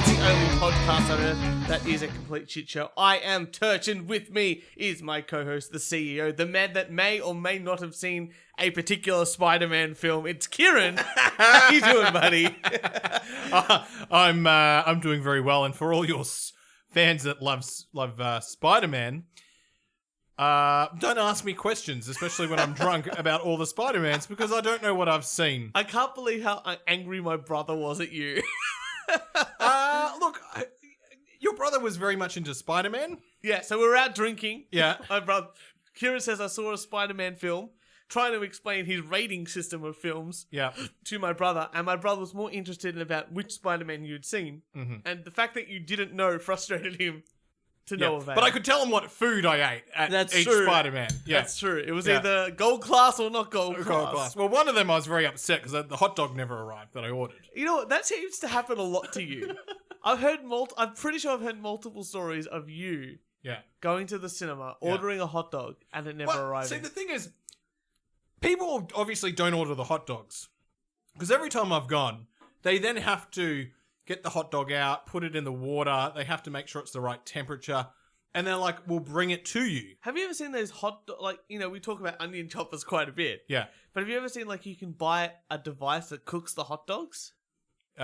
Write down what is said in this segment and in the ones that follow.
It's the only podcast on earth that is a complete shit show. I am Turch, and with me is my co-host, the CEO, the man that may or may not have seen a particular Spider-Man film. It's Kieran. How you doing, buddy? I'm doing very well, and for all your fans that love Spider-Man, don't ask me questions, especially when I'm drunk, about all the Spider-Mans, because I don't know what I've seen. I can't believe how angry my brother was at you. Look, your brother was very much into Spider-Man. Yeah, so we're out drinking. Yeah. My brother, Kieran says I saw a Spider-Man film, trying to explain his rating system of films to my brother, and my brother was more interested in about which Spider-Man you'd seen, and the fact that you didn't know frustrated him to know about. But I could tell him what food I ate at each true. Spider-Man. Yeah. That's true. It was either gold class or not gold class. Well, one of them I was very upset because the hot dog never arrived that I ordered. You know what? That seems to happen a lot to you. I'm pretty sure I've heard multiple stories of you going to the cinema, ordering a hot dog, and it never arriving. See, the thing is, people obviously don't order the hot dogs because every time I've gone, they then have to get the hot dog out, put it in the water. They have to make sure it's the right temperature. And they're like, we'll bring it to you. Have you ever seen those we talk about onion choppers quite a bit. Yeah. But have you ever seen, you can buy a device that cooks the hot dogs? You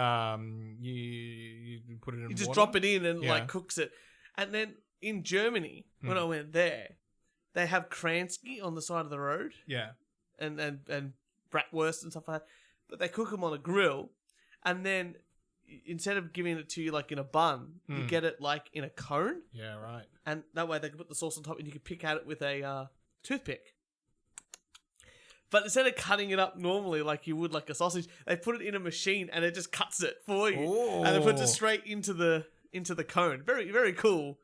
put it in water? You just drop it in and, cooks it. And then in Germany, when I went there, they have Kransky on the side of the road. Yeah. And bratwurst and stuff like that. But they cook them on a grill. And then instead of giving it to you in a bun, you get it in a cone. Yeah, right. And that way they can put the sauce on top and you can pick at it with a toothpick. But instead of cutting it up normally like you would a sausage, they put it in a machine and it just cuts it for you. Ooh. And it puts it straight into the cone. Very, very cool.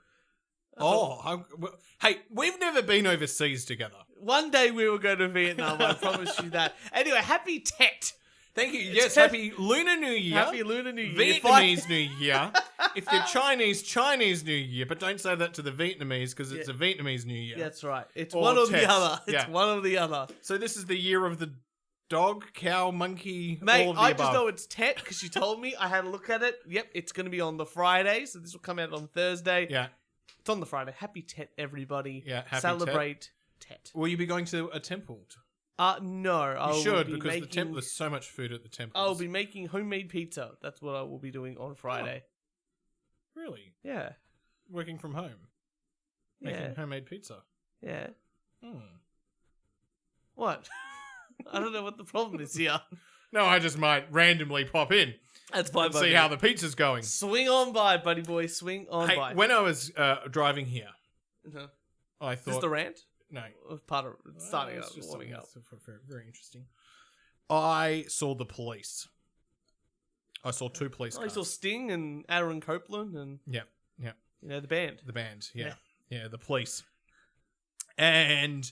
Hey, we've never been overseas together. One day we will go to Vietnam, I promise you that. Anyway, happy Tet. Thank you. Yes, Happy Lunar New Year. Happy Lunar New Year. Vietnamese New Year. If you're Chinese New Year, but don't say that to the Vietnamese because it's a Vietnamese New Year. That's right. It's one or the other. It's one or the other. So this is the year of the dog, cow, monkey, Mate, all of the I above. just know it's Tet because you told me. I had a look at it. Yep, it's going to be on the Friday, so this will come out on Thursday. Yeah. It's on the Friday. Happy Tet, everybody. Yeah, happy Celebrate Tet. Will you be going to a temple? No. You should, because the temple, there's so much food at the temple. I'll be making homemade pizza. That's what I will be doing on Friday. Oh, really? Yeah. Working from home? Making homemade pizza? Yeah. What? I don't know what the problem is here. No, I just might randomly pop in. That's fine, and see how the pizza's going. Swing on by, buddy boy. Swing on by. When I was driving here, I thought... Is this the rant? No. Part of starting up, just warming up. Very, very interesting. I saw the police. I saw two police cars. You saw Sting and Aaron Copland and... Yeah. the band. The band, yeah. Yeah, the police. And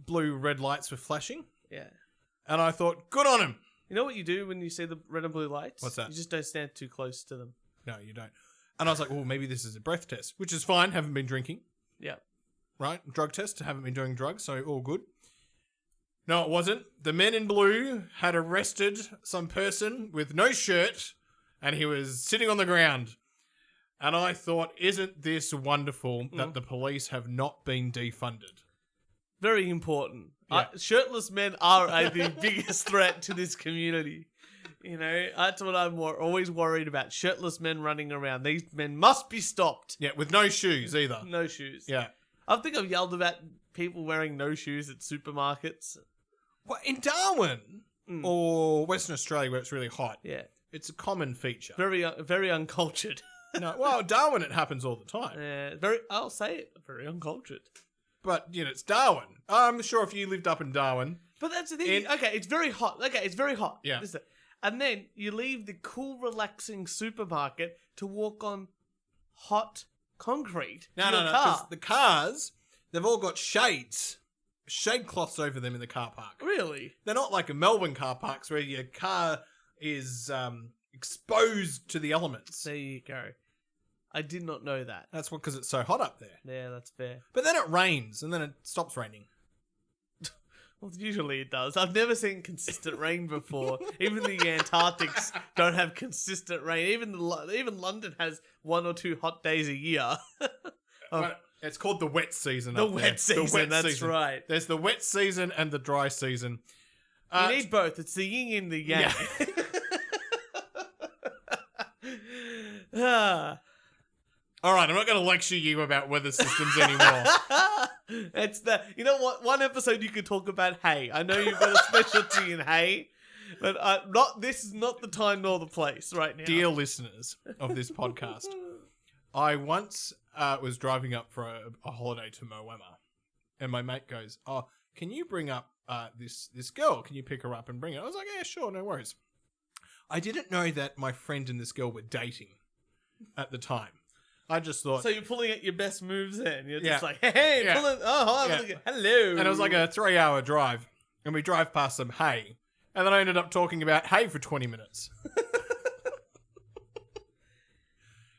blue, red lights were flashing. Yeah. And I thought, good on him. You know what you do when you see the red and blue lights? What's that? You just don't stand too close to them. No, you don't. And I was like, maybe this is a breath test, which is fine. Haven't been drinking. Yeah. Right? Drug test. Haven't been doing drugs, so all good. No, it wasn't. The men in blue had arrested some person with no shirt, and he was sitting on the ground. And I thought, isn't this wonderful that the police have not been defunded? Very important. Yeah. Shirtless men are the biggest threat to this community. That's what I'm always worried about. Shirtless men running around. These men must be stopped. Yeah, with no shoes either. No shoes. Yeah. I think I've yelled about people wearing no shoes at supermarkets. Well, in Darwin or Western Australia where it's really hot, it's a common feature. Very uncultured. No, well, Darwin it happens all the time. I'll say it, very uncultured. But, it's Darwin. I'm sure if you lived up in Darwin... But that's the thing. It's very hot. It's very hot. Yeah. And then you leave the cool, relaxing supermarket to walk on hot concrete. No, because the cars, they've all got shade cloths over them in the car park. Really? They're not like a Melbourne car parks where your car is exposed to the elements. There you go. I did not know that. That's because it's so hot up there. Yeah, that's fair. But then it rains and then it stops raining. Well, usually it does. I've never seen consistent rain before. Even the Antarctics don't have consistent rain. Even London has 1 or 2 hot days a year. It's called the wet season. The wet season, that's right. There's the wet season and the dry season. You need both. It's the yin and the yang. Yeah. All right, I'm not going to lecture you about weather systems anymore. It's you know what? One episode you could talk about hay. I know you've got a specialty in hay, but this is not the time nor the place right now. Dear listeners of this podcast, I once was driving up for a holiday to Moama, and my mate goes, "Oh, can you bring up this girl? Can you pick her up and bring her?" I was like, "Yeah, sure, no worries." I didn't know that my friend and this girl were dating at the time. I just thought... So you're pulling out your best moves then. You're just like, hey, pull it. Oh, hello. And it was like a 3-hour drive. And we drive past some hay. And then I ended up talking about hay for 20 minutes.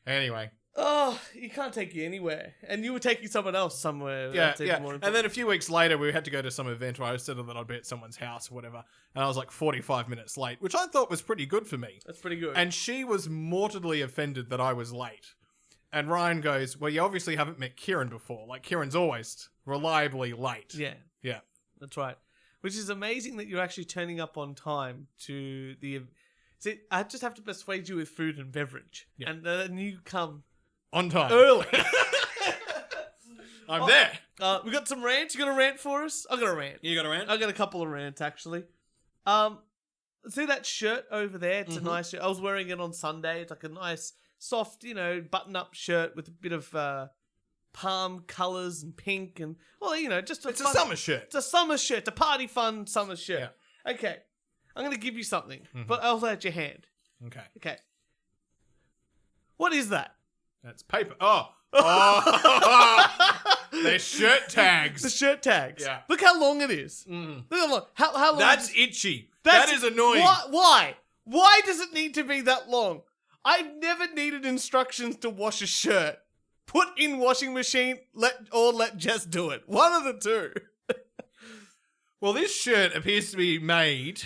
Anyway. Oh, you can't take you anywhere. And you were taking someone else somewhere. Yeah. And then a few weeks later, we had to go to some event where I said that I'd be at someone's house or whatever. And I was like 45 minutes late, which I thought was pretty good for me. That's pretty good. And she was mortally offended that I was late. And Ryan goes, well, you obviously haven't met Kieran before. Like, Kieran's always reliably late. Yeah. Yeah. That's right. Which is amazing that you're actually turning up on time to the... See, I just have to persuade you with food and beverage. Yeah. And then you come... On time. Early. I'm there. We got some rants. You got a rant for us? I got a rant. You got a rant? I got a couple of rants, actually. See that shirt over there? It's a nice shirt. I was wearing it on Sunday. It's like a nice... soft, button-up shirt with a bit of palm colours and pink and, just It's a summer shirt. It's a summer shirt. It's a party fun summer shirt. Yeah. Okay. I'm going to give you something, but I'll let your hand. Okay. What is that? That's paper. Oh. They're shirt tags. The shirt tags. Yeah. Look how long it is. Look how long. How long? That's itchy. That is annoying. Why? Why does it need to be that long? I've never needed instructions to wash a shirt. Put in washing machine, let Jess do it. One of the two. Well, this shirt appears to be made...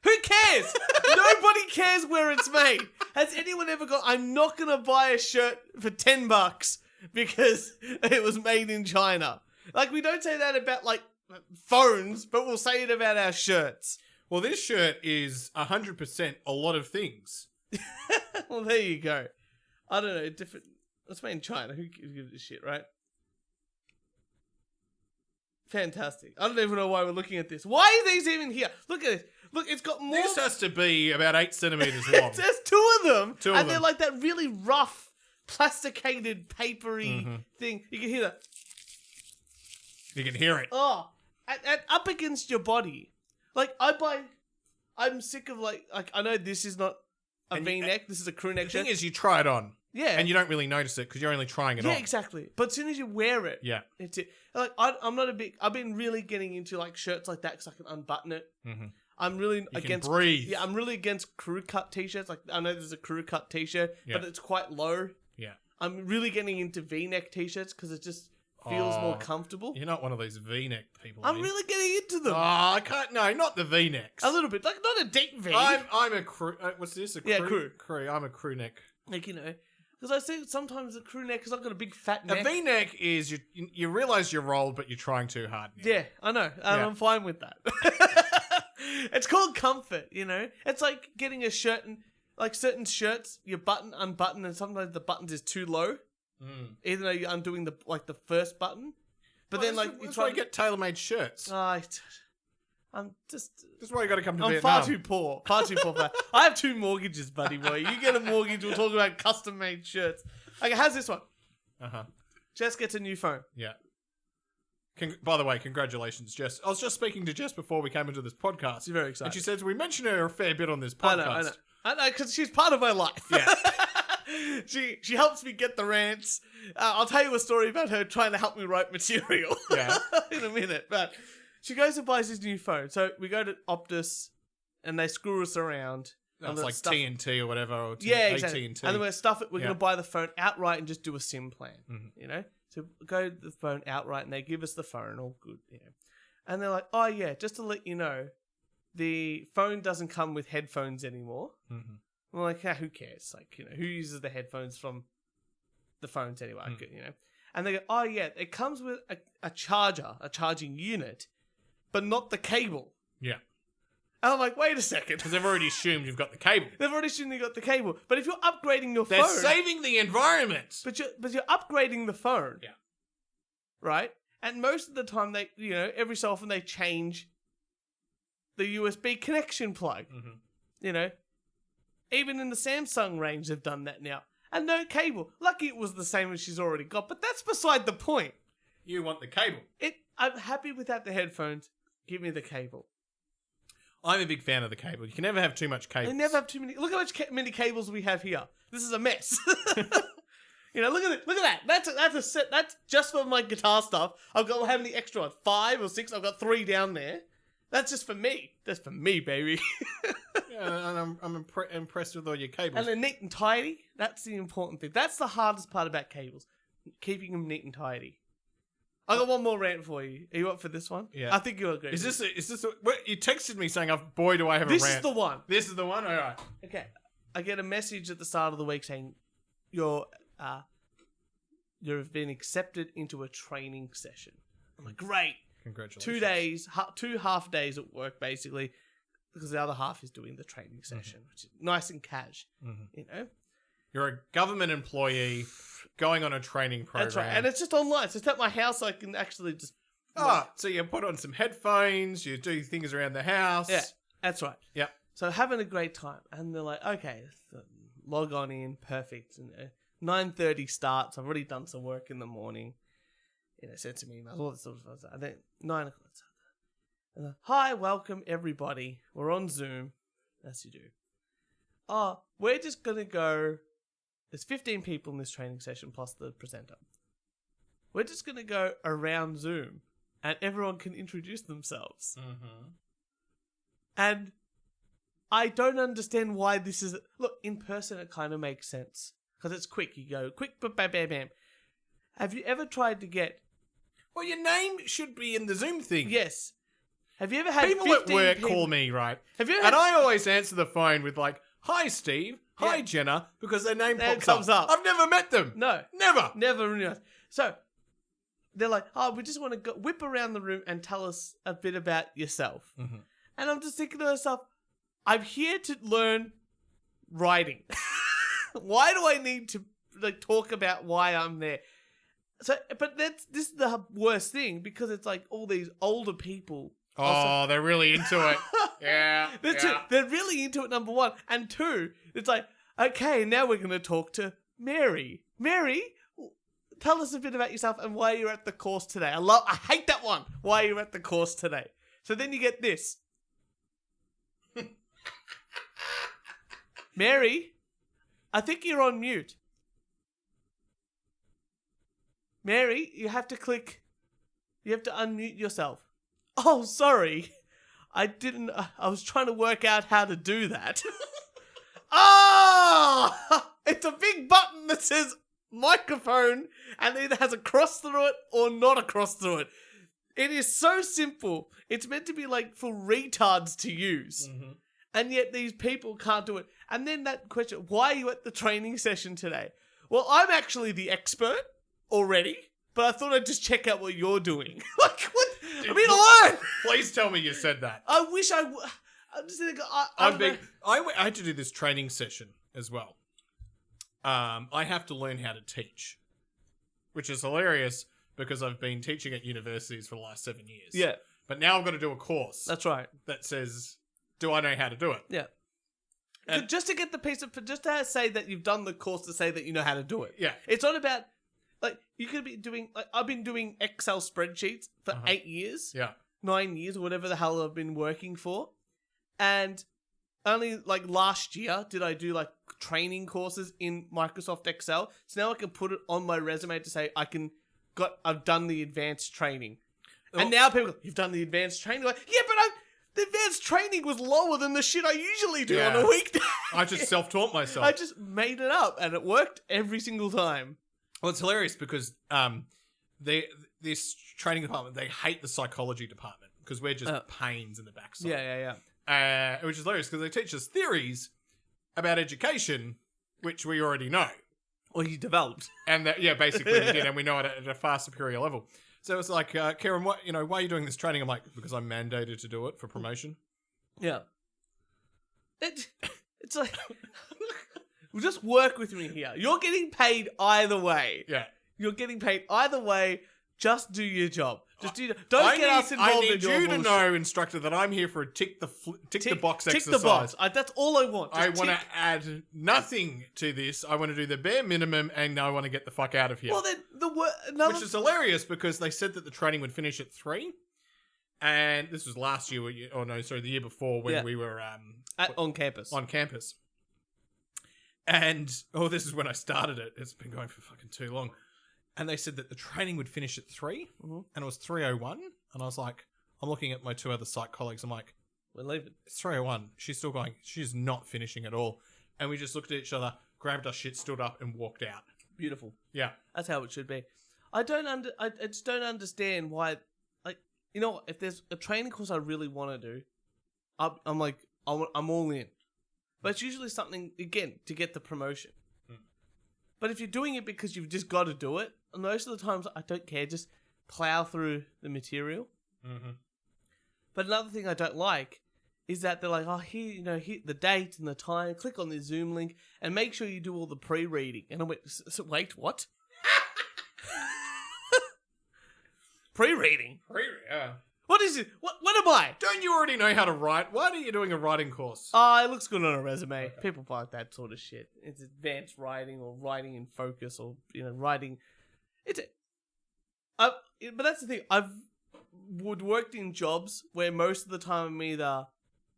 Who cares? Nobody cares where it's made. Has anyone ever gone, I'm not going to buy a shirt for $10 because it was made in China? Like, we don't say that about, phones, but we'll say it about our shirts. Well, this shirt is 100% a lot of things. Well, there you go. I don't know. It's made in China. Who gives a shit, right? Fantastic. I don't even know why we're looking at this. Why are these even here? Look at this. Look, it's got more... This has to be about 8 centimetres long. There's 2 of them. And they're like that really rough, plasticated, papery thing. You can hear that. You can hear it. Oh. And up against your body. Like, I'm sick of, I know this is not a V-neck. This is a crew neck shirt. The thing is, you try it on. Yeah. And you don't really notice it because you're only trying it on. Yeah, exactly. But as soon as you wear it, it's it. Like, I'm not I've been really getting into, shirts like that because I can unbutton it. I'm really against... can breathe. Yeah, I'm really against crew cut t-shirts. Like, I know there's a crew cut t-shirt, but it's quite low. Yeah. I'm really getting into V-neck t-shirts because it just feels more comfortable. You're not one of those V-neck people. I'm really getting into them. Oh, I can't... No, not the V-necks. A little bit. Like, not a deep V. I'm a crew... what's this? A crew? Yeah, crew. Crew. I'm a crew neck. Because I see sometimes the crew neck, because I've got a big fat neck. A V-neck is you realise you're old, but you're trying too hard now. Yeah, I know. And I'm fine with that. It's called comfort, It's like getting a shirt and, certain shirts, you unbutton, and sometimes the buttons is too low. Even though you're undoing the first button. But then, you try to get tailor-made shirts. I'm just... This is why you got to come to I'm Vietnam. far too poor for that. I have 2 mortgages, buddy boy. You get a mortgage, we'll talk about custom-made shirts. Okay, how's this one? Jess gets a new phone. Yeah. By the way, congratulations, Jess. I was just speaking to Jess before we came into this podcast. She's very excited. And she says, we mention her a fair bit on this podcast. I know, because she's part of my life. Yeah. She helps me get the rants. I'll tell you a story about her trying to help me write material in a minute. But she goes and buys this new phone. So we go to Optus and they screw us around. That's like TNT or whatever. Or exactly. AT&T. And then we're going to buy the phone outright and just do a SIM plan, So we go to the phone outright and they give us the phone, all good, And they're like, oh yeah, just to let you know, the phone doesn't come with headphones anymore. Mm-hmm. I'm like, yeah, who cares? Like, who uses the headphones from the phones anyway? And they go, oh yeah, it comes with a charger, a charging unit, but not the cable. Yeah. And I'm like, wait a second. Because they've already assumed you've got the cable. They've already assumed you've got the cable. But if you're upgrading your phone... They're saving the environment. But you're upgrading the phone. Yeah. Right? And most of the time, they, every so often they change the USB connection plug. Mm-hmm. Even in the Samsung range, they've done that now. And no cable. Lucky it was the same as she's already got, but that's beside the point. You want the cable. I'm happy without the headphones. Give me the cable. I'm a big fan of the cable. You can never have too much cable. I never have too many. Look how many cables we have here. This is a mess. Look at it. Look at that. That's a set. That's just for my guitar stuff. I've got how many extra ones? 5 or 6? I've got 3 down there. That's just for me. That's for me, baby. Yeah, and I'm impressed with all your cables. And they're neat and tidy. That's the important thing. That's the hardest part about cables. Keeping them neat and tidy. I got one more rant for you. Are you up for this one? Yeah. I think you'll agree. Is this you texted me saying, boy, do I have a rant. This is the one. This is the one? All right. Okay. I get a message at the start of the week saying you've been accepted into a training session. I'm like, great. Congratulations. 2 days, 2 half days at work, basically, because the other half is doing the training session, which is nice and cash, You're a government employee going on a training program. That's right. And it's just online. It's just at my house. I can actually just... so you put on some headphones, you do things around the house. Yeah, that's right. Yep. So having a great time. And they're like, okay, so log on in, perfect. And 9:30 starts. I've already done some work in the morning. Sent some emails, all that sort of stuff. And then 9 o'clock. And then, hi, welcome everybody. We're on Zoom. As you do. We're just going to go... There's 15 people in this training session plus the presenter. We're just going to go around Zoom and everyone can introduce themselves. Mm-hmm. And I don't understand why this is... Look, in person it kind of makes sense. Because it's quick. You go quick, bam, bam, bam. Have you ever tried to get... Well, your name should be in the Zoom thing. Yes. Have you ever had people at work call me, right? Have you ever had... And I always answer the phone with like, hi, Steve. Hi, Jenna. Because their name comes up. I've never met them. No. Never. Never realized. So, they're like, we just want to whip around the room and tell us a bit about yourself. Mm-hmm. And I'm just thinking to myself, I'm here to learn writing. Why do I need to talk about why I'm there? So, but this is the worst thing because it's like all these older people. They're really into it. Yeah. They're really into it, number one. And 2, it's like, okay, now we're going to talk to Mary. Mary, tell us a bit about yourself and why you're at the course today. I hate that one. Why you're at the course today. So then you get this. Mary, I think you're on mute. Mary, you have to unmute yourself. Oh, sorry. I was trying to work out how to do that. It's a big button that says microphone and either has a cross through it or not a cross through it. It is so simple. It's meant to be for retards to use. Mm-hmm. And yet these people can't do it. And then that question, why are you at the training session today? Well, I'm actually the expert already, but I thought I'd just check out what you're doing. What? I mean, alone. Please tell me you said that. I wish I would. I had to do this training session as well. I have to learn how to teach, which is hilarious because I've been teaching at universities for the last 7 years. Yeah. But now I've got to do a course. That's right. That says, do I know how to do it? Yeah. And just to get the just to say that you've done the course to say that you know how to do it. Yeah. It's not about, you could be doing, I've been doing Excel spreadsheets for 8 years. Yeah. 9 years, or whatever the hell I've been working for. And only last year did I do training courses in Microsoft Excel. So now I can put it on my resume to say I've done the advanced training. Oh. And now people go, you've done the advanced training? Yeah, but the advanced training was lower than the shit I usually do on a weekday. I just self-taught myself. I just made it up and it worked every single time. Well, it's hilarious because this training department, they hate the psychology department because we're just pains in the backside. Yeah. Which is hilarious because they teach us theories about education, which we already know. Or you developed. And that, basically we did, and we know it at a far superior level. So it's like, Karen, why are you doing this training? I'm like, because I'm mandated to do it for promotion. Yeah. It's like, well, just work with me here. You're getting paid either way. Yeah. You're getting paid either way. Just do your job. Just do. Don't get us involved in your I need you bullshit. to know, instructor, that I'm here for a tick the box exercise. Tick the box. That's all I want. I want to add nothing to this. I want to do the bare minimum, and I want to get the fuck out of here. Well, then which is hilarious because they said that the training would finish at 3, and this was last year, the year before when we were on campus. On campus, and this is when I started it. It's been going for fucking too long. And they said that the training would finish at 3, and it was 3:01. And I was like, I'm looking at my 2 other psych colleagues. I'm like, we're leaving. It's 3:01. She's still going. She's not finishing at all. And we just looked at each other, grabbed our shit, stood up, and walked out. Beautiful. Yeah, that's how it should be. I just don't understand why. Like, you know, if there's a training course I really want to do, I'm like, I'm all in. But it's usually something again to get the promotion. But if you're doing it because you've just got to do it, most of the times I don't care. Just plow through the material. Mm-hmm. But another thing I don't like is that they're like, here the date and the time. Click on this Zoom link and make sure you do all the pre-reading. And I went, wait, what? Pre-reading? Yeah. What is it? What am I? Don't you already know how to write? Why are you doing a writing course? It looks good on a resume. Okay. People like that sort of shit. It's advanced writing or writing in focus or, writing. But that's the thing. I've worked in jobs where most of the time I'm either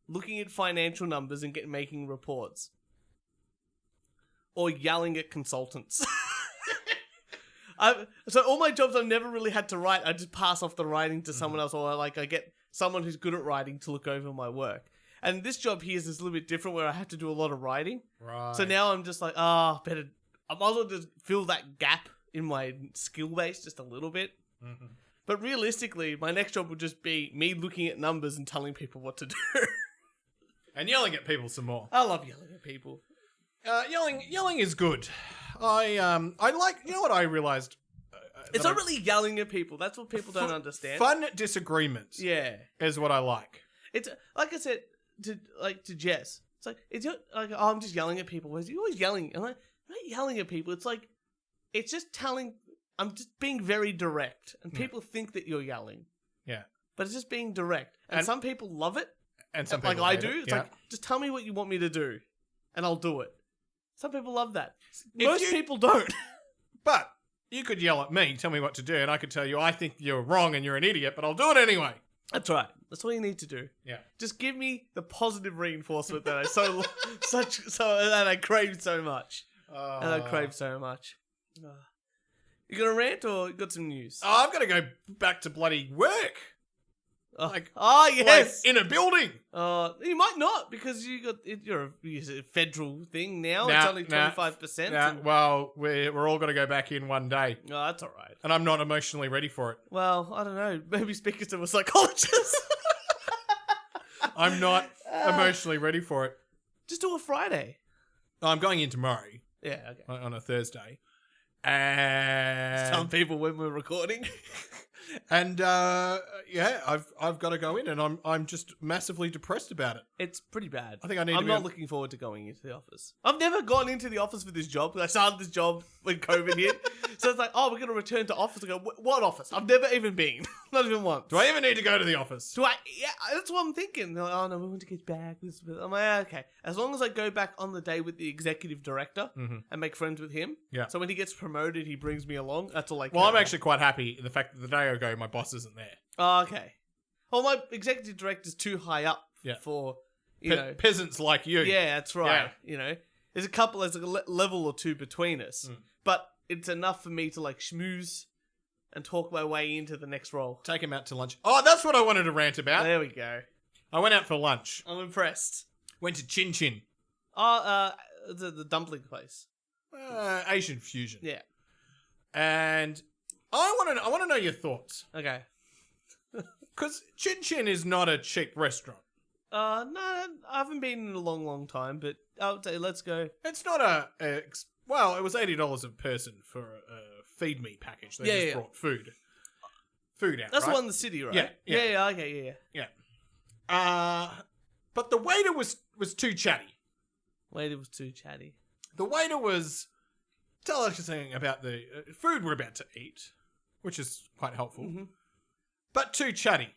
looking at financial numbers and making reports or yelling at consultants. So all my jobs I've never really had to write. I just pass off the writing to someone else, or I get someone who's good at writing to look over my work. And this job here is a little bit different where I have to do a lot of writing. Right. So now I'm just like, better. I might as well just fill that gap in my skill base just a little bit. Mm-hmm. But realistically, my next job would just be me looking at numbers and telling people what to do. And yelling at people some more. I love yelling at people. Yelling is good. I like. You know what I realized? It's not really yelling at people. That's what people don't understand. Fun disagreements. Yeah, is what I like. It's like I said to Jess. It's like I'm just yelling at people. You're always yelling. I'm like, I'm not yelling at people. It's just telling. I'm just being very direct, and people think that you're yelling. Yeah, but it's just being direct, and some people love it, and some people I hate do. it. It's like, just tell me what you want me to do, and I'll do it. Some people love that. Most people don't. But you could yell at me, tell me what to do, and I could tell you I think you're wrong and you're an idiot, but I'll do it anyway. That's right. That's all you need to do. Yeah. Just give me the positive reinforcement that I crave so much. You got a rant or you got some news? I've got to go back to bloody work. Yes. Like in a building. You might not because you're a federal thing now. It's only 25%. Well, we're all going to go back in one day. Oh, that's all right. And I'm not emotionally ready for it. Well, I don't know. Maybe speak to a psychologist. I'm not emotionally ready for it. Just do a Friday. I'm going in tomorrow. Yeah, okay. On a Thursday. And some people when we're recording. And I've got to go in, and I'm just massively depressed about it. It's pretty bad. I think I'm not looking forward to going into the office. I've never gone into the office for this job. I started this job when COVID hit, so it's like, we're going to return to office. I go, what office? I've never even been, not even once. Do I even need to go to the office? Yeah, that's what I'm thinking. They're like, no, we want to get back. I'm like, okay. As long as I go back on the day with the executive director and make friends with him. Yeah. So when he gets promoted, he brings me along. That's all I care Well, I'm about. actually quite happy the fact that the day I go, my boss isn't there. Oh, okay. Well, my executive director's too high up for, peasants like you. Yeah, that's right. Yeah. There's a level or two between us, but it's enough for me to schmooze and talk my way into the next role. Take him out to lunch. Oh, that's what I wanted to rant about. There we go. I went out for lunch. I'm impressed. Went to Chin Chin. The dumpling place. Asian fusion. Yeah. And I want to know your thoughts. Okay. Because Chin Chin is not a cheap restaurant. No, I haven't been in a long, long time, but I'll say let's go. It's not well, it was $80 a person for a feed me package. They just brought food out. That's right? the one in the city, right? Yeah. Okay, yeah. But the waiter was too chatty. Waiter was too chatty. The waiter was telling us something about the food we're about to eat, which is quite helpful, but too chatty.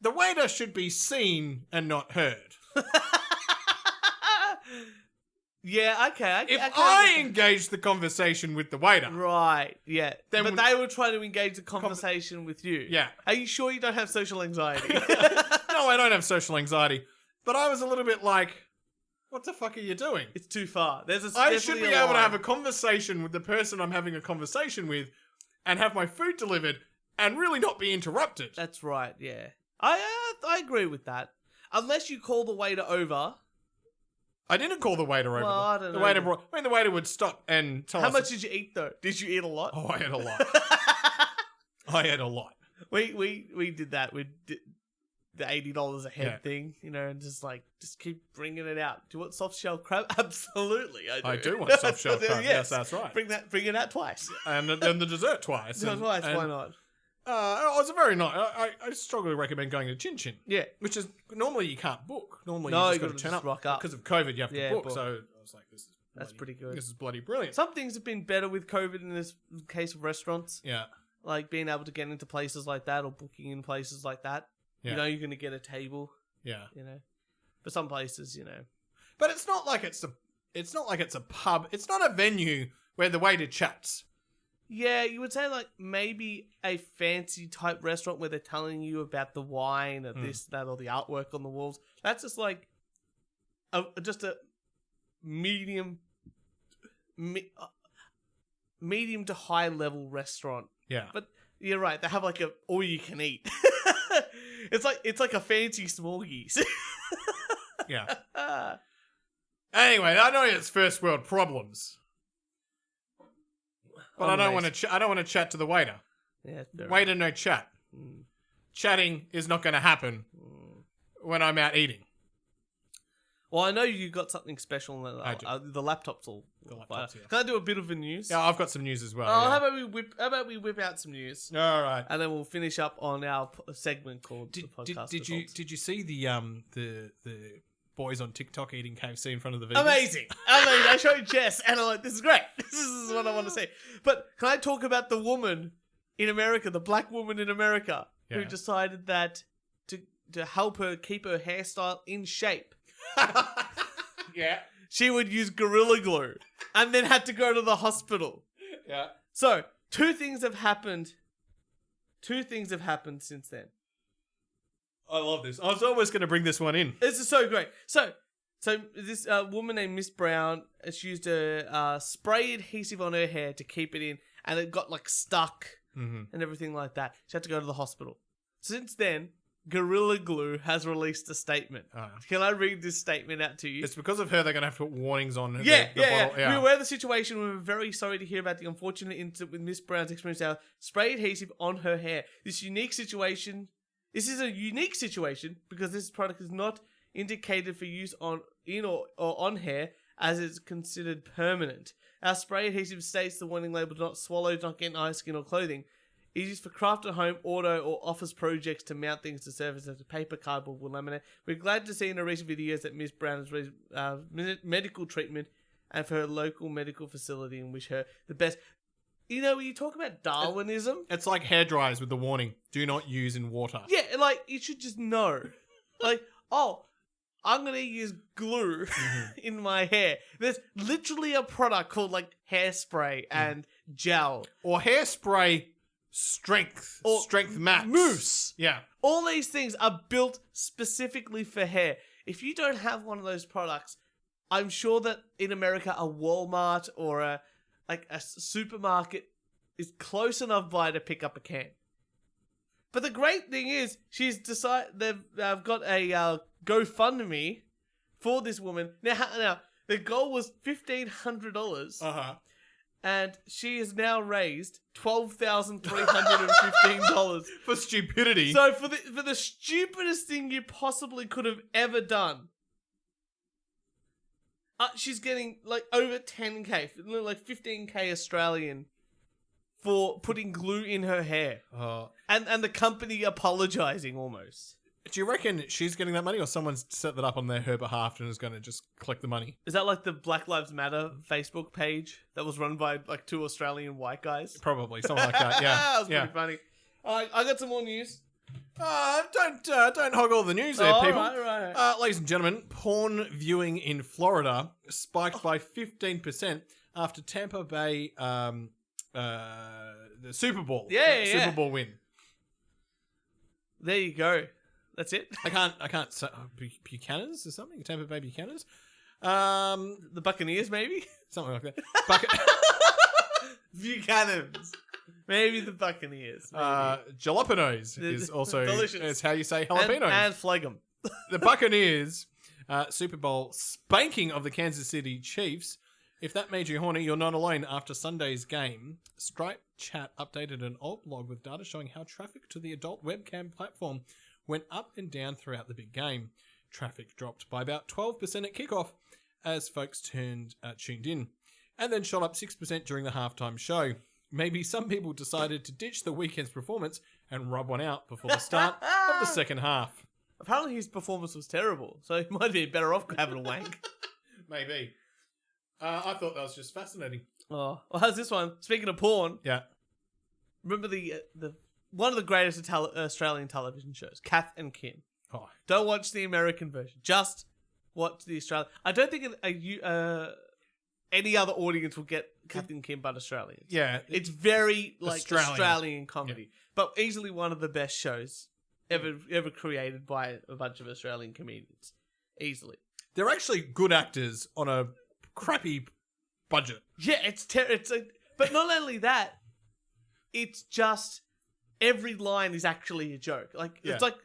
The waiter should be seen and not heard. Yeah, okay. If I engaged the conversation with the waiter... Right, yeah. But they were trying to engage the conversation with you. Yeah. Are you sure you don't have social anxiety? No, I don't have social anxiety. But I was a little bit like, what the fuck are you doing? It's too far. I should be able to have a conversation with the person I'm having a conversation with and have my food delivered and really not be interrupted. That's right, yeah. I agree with that. Unless you call the waiter over... I didn't call the waiter over. Well, I don't know. The waiter would stop and tell us... How much did you eat, though? Did you eat a lot? Oh, I ate a lot. I ate a lot. We did that. We did the $80 a head thing, and just keep bringing it out. Do you want soft shell crab? Absolutely, I do. I do want soft shell crab. Yes, that's right. Bring it out twice. And then the dessert twice. Twice, why not? It was a very nice. I strongly recommend going to Chin Chin. Yeah, which is normally you can't book. Normally you just got to turn up. Rock up because of COVID. You have to book. So I was like, that's pretty good. This is bloody brilliant. Some things have been better with COVID in this case of restaurants. Yeah, like being able to get into places like that or booking in places like that. Yeah. You're going to get a table. Yeah, but some places, But it's not like it's a pub. It's not a venue where the waiter chats. Yeah, you would say maybe a fancy type restaurant where they're telling you about the wine or this, that, or the artwork on the walls. That's just just a medium to high level restaurant. Yeah, but you're right. They have a all you can eat. It's like a fancy Smorgies. Yeah. Anyway, I know it's first world problems. But I don't want to chat to the waiter. Yeah, waiter, no chat. Chatting is not going to happen when I'm out eating. Well, I know you got something special. I do. The laptop's all. Yeah. Can I do a bit of the news? Yeah, I've got some news as well. Oh, how about we whip out some news? All right, and then we'll finish up on our segment called the podcast. Did you see the boys on TikTok eating KFC in front of the vegans? Amazing. I showed Jess and I'm like, this is great. This is what I want to see. But can I talk about the woman in America, the black woman in America, who decided that to help her keep her hairstyle in shape, she would use Gorilla Glue and then had to go to the hospital. Yeah. So, two things have happened since then. I love this. I was always going to bring this one in. This is so great. So this woman named Miss Brown, she used a spray adhesive on her hair to keep it in, and it got stuck and everything like that. She had to go to the hospital. Since then, Gorilla Glue has released a statement. Can I read this statement out to you? It's because of her they're going to have to put warnings on the bottle. Yeah. We're aware of the situation. We're very sorry to hear about the unfortunate incident with Miss Brown's experience. Our spray adhesive on her hair. This is a unique situation because this product is not indicated for use or on hair, as it's considered permanent. Our spray adhesive states the warning label: "Do not swallow, do not get in eye, skin, or clothing." It is used for craft at home, auto, or office projects to mount things to surface such as paper, cardboard, or laminate. We're glad to see in the recent videos that Miss Brown has received medical treatment and for her local medical facility, and wish her the best. When you talk about Darwinism... It's like hair dryers with the warning, do not use in water. Yeah, you should just know. I'm going to use glue in my hair. There's literally a product called, hairspray and gel. Or hairspray strength max. Mousse. Yeah. All these things are built specifically for hair. If you don't have one of those products, I'm sure that in America, a Walmart or a supermarket is close enough by to pick up a can. But the great thing is, she's decided they've got a GoFundMe for this woman. Now the goal was $1,500. And she has now raised $12,315 for stupidity. So for the stupidest thing you possibly could have ever done, she's getting like over 10k, like 15k Australian for putting glue in her hair, and the company apologizing almost. Do you reckon she's getting that money, or someone's set that up on her behalf and is going to just collect the money? Is that like the Black Lives Matter Facebook page that was run by like 2 Australian white guys? Probably, something like that, yeah. That was pretty funny. I got some more news. Don't hog all the news there, people. Right. Ladies and gentlemen, porn viewing in Florida spiked by 15% after Tampa Bay, the Superbowl. Super Bowl win. There you go. That's it. I can't say Buchanan's or something. Tampa Bay Buchanan's. The Buccaneers, maybe something like that. Buchanan's. Maybe the Buccaneers. Jalapenos is also delicious. Is how you say jalapenos. And phlegm. The Buccaneers Super Bowl spanking of the Kansas City Chiefs. If that made you horny, you're not alone. After Sunday's game, Stripe Chat updated an alt blog with data showing how traffic to the adult webcam platform went up and down throughout the big game. Traffic dropped by about 12% at kickoff as folks tuned in, and then shot up 6% during the halftime show. Maybe some people decided to ditch the weekend's performance and rub one out before the start of the second half. Apparently his performance was terrible, so he might be better off having a wank. Maybe. I thought that was just fascinating. Oh, well, how's this one? Speaking of porn, yeah. Remember the one of the greatest Australian television shows, Kath and Kim. Oh, don't watch the American version. Just watch the Australian. I don't think any other audience will get Kath and Kim but Australians. Yeah, it's very like Australian comedy, but easily one of the best shows ever created by a bunch of Australian comedians. Easily, they're actually good actors on a crappy budget. Yeah, it's but not only that, it's just every line is actually a joke. It's like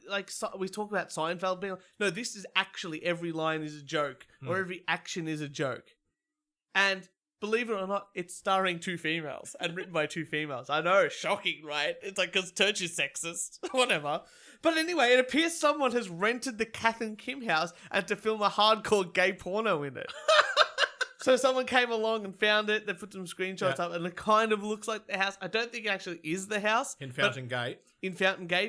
we talk about Seinfeld being like, no, this is actually every line is a joke or every action is a joke. And believe it or not, it's starring 2 females and written by 2 females. I know, shocking, right? It's like because Turch is sexist, whatever. But anyway, it appears someone has rented the Kath and Kim house and to film a hardcore gay porno in it. So someone came along and found it. They put some screenshots up, and it kind of looks like the house. I don't think it actually is the house in Fountain Gate.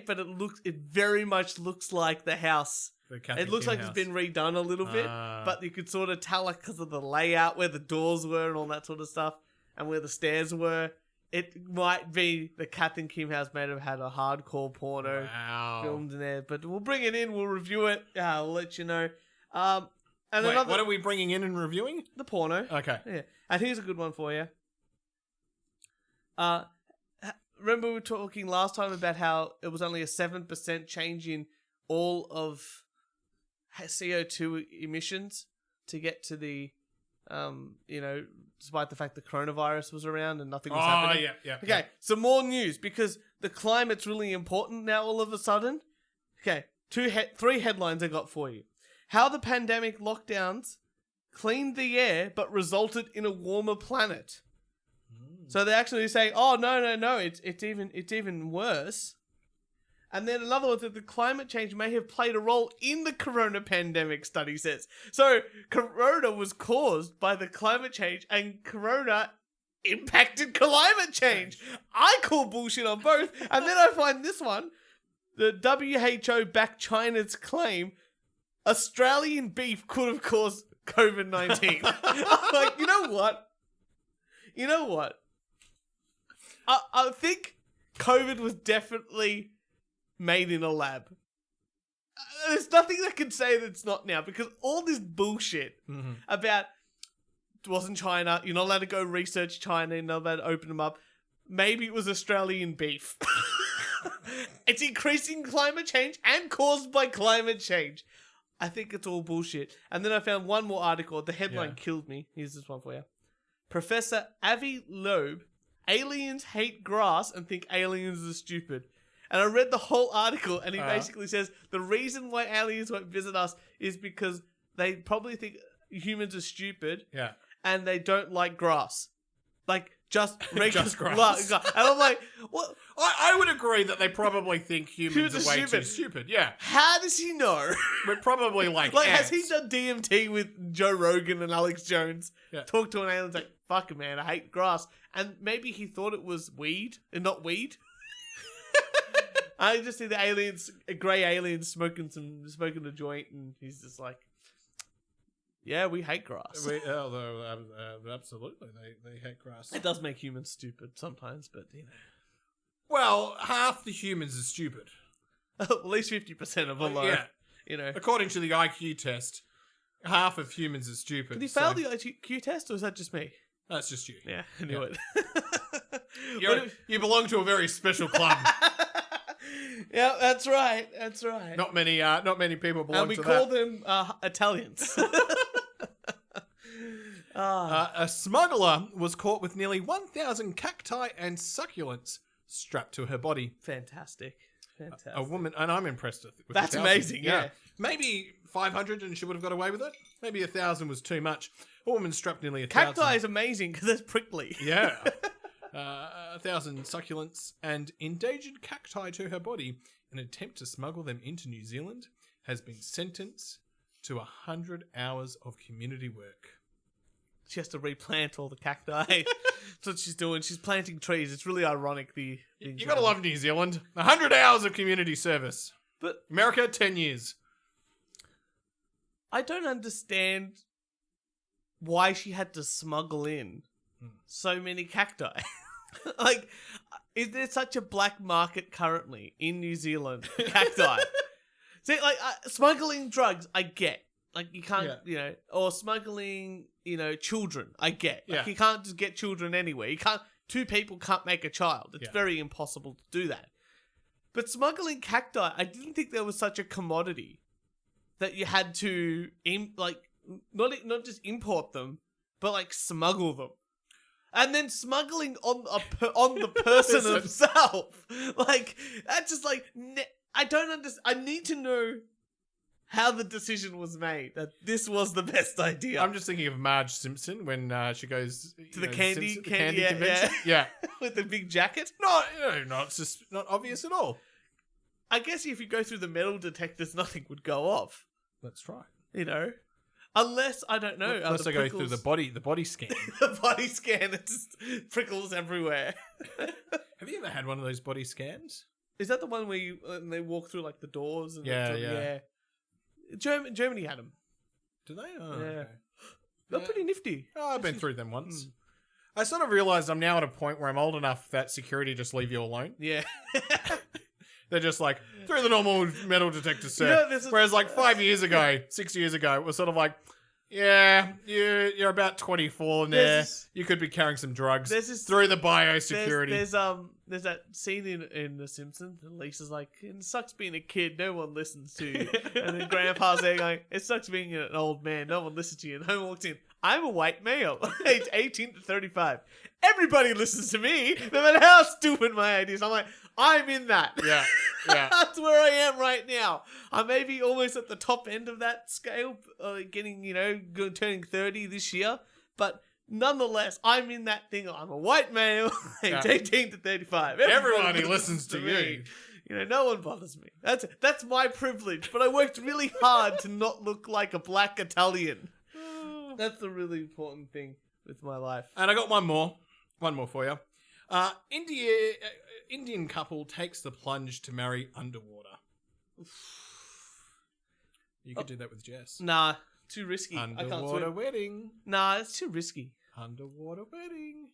But it very much looks like the house. It looks like it's been redone a little bit, but you could sort of tell, like, because of the layout, where the doors were and all that sort of stuff, and where the stairs were. It might be the Kath and Kim house may have had a hardcore porno filmed in there, but we'll bring it in. We'll review it. We'll let you know. And wait, what are we bringing in and reviewing? The porno. Okay. Yeah. And here's a good one for you. Remember we were talking last time about how it was only a 7% change in all of CO2 emissions to get to the, despite the fact the coronavirus was around and nothing was happening. Yeah. Okay, some more news because the climate's really important now all of a sudden. Okay, 3 headlines I got for you. How the pandemic lockdowns cleaned the air but resulted in a warmer planet. So they actually say, "Oh no, it's even worse." And then another one that the climate change may have played a role in the corona pandemic, study says. So corona was caused by the climate change, and corona impacted climate change. I call bullshit on both. And then I find this one: the WHO backed China's claim Australian beef could have caused COVID-19. I'm like, you know what? I think COVID was definitely made in a lab. There's nothing that can say that it's not now, because all this bullshit about it wasn't China, you're not allowed to go research China, you're not allowed to open them up. Maybe it was Australian beef. It's increasing climate change and caused by climate change. I think it's all bullshit. And then I found one more article. The headline killed me. Here's this one for you. Professor Avi Loeb, aliens hate grass and think aliens are stupid. And I read the whole article, and he basically says the reason why aliens won't visit us is because they probably think humans are stupid. Yeah. And they don't like grass. Like, just regular Just grass. And I'm like, what? I would agree that they probably think humans Humans are are way stupid. too stupid. Yeah. How does he know? We're probably like Has ants. he done DMT with Joe Rogan and Alex Jones? Yeah. Talk to an alien like, fuck it, man, I hate grass. And maybe he thought it was weed and not weed. I just see the aliens, a grey alien smoking a joint, and he's just like, yeah, we hate grass. Absolutely, they hate grass. It does make humans stupid sometimes, but you know. Well, half the humans are stupid. At least 50% of them are. Yeah. You know. According to the IQ test, half of humans are stupid. Did he fail the IQ test, or is that just me? That's just you. Yeah, I knew it. You belong to a very special club. Yeah, that's right. That's right. Not many people belong to that. And we call them Italians. A smuggler was caught with nearly 1,000 cacti and succulents strapped to her body. Fantastic. A woman, and I'm impressed with That's 1,000. amazing, yeah. Maybe 500 and she would have got away with it. Maybe 1,000 was too much. A woman strapped nearly 1,000. Cacti is amazing because it's prickly. Yeah. 1,000 succulents and endangered cacti to her body in an attempt to smuggle them into New Zealand has been sentenced to 100 hours of community work. She has to replant all the cacti. That's what she's doing. She's planting trees. It's really ironic. You gotta love New Zealand. 100 hours of community service. But America, 10 years. I don't understand why she had to smuggle in so many cacti. Like, is there such a black market currently in New Zealand for cacti? See, like, smuggling drugs, I get. Like, you can't, or smuggling, children, I get. Like, you can't just get children anywhere. Two people can't make a child. It's very impossible to do that. But smuggling cacti, I didn't think there was such a commodity that you had to, not just import them, but, like, smuggle them. And then smuggling on the person himself. Like, that's just like, I don't understand. I need to know how the decision was made that this was the best idea. I'm just thinking of Marge Simpson when she goes to the candy convention. Yeah. With the big jacket. Not obvious at all. I guess if you go through the metal detectors, nothing would go off. Let's try. Unless, I don't know. Unless I go through the body scan. The body scan, it just prickles everywhere. Have you ever had one of those body scans? Is that the one where they walk through like the doors? And yeah. Germany had them. Do they? Oh, yeah. Okay. They're pretty nifty. Oh, I've been through them once. I sort of realised I'm now at a point where I'm old enough that security just leave you alone. Yeah. They're just like, through the normal metal detector, sir. Whereas like 6 years ago, it was sort of like, yeah, you're about 24 in there. You could be carrying some drugs. Through the biosecurity. There's that scene in The Simpsons. And Lisa's like, it sucks being a kid. No one listens to you. And then Grandpa's there going, it sucks being an old man. No one listens to you. And Homer walks in. I'm a white male, age 18 to 35. Everybody listens to me, no matter how stupid my ideas. I'm like, I'm in that. Yeah. That's where I am right now. I may be almost at the top end of that scale, turning 30 this year. But nonetheless, I'm in that thing. I'm a white male, age 18 to 35. Everybody listens to you. No one bothers me. That's my privilege. But I worked really hard to not look like a black Italian. That's the really important thing with my life. And I got one more for you. Indian couple takes the plunge to marry underwater. You could do that with Jess. Nah, too risky. Underwater wedding. Nah, it's too risky. Underwater wedding.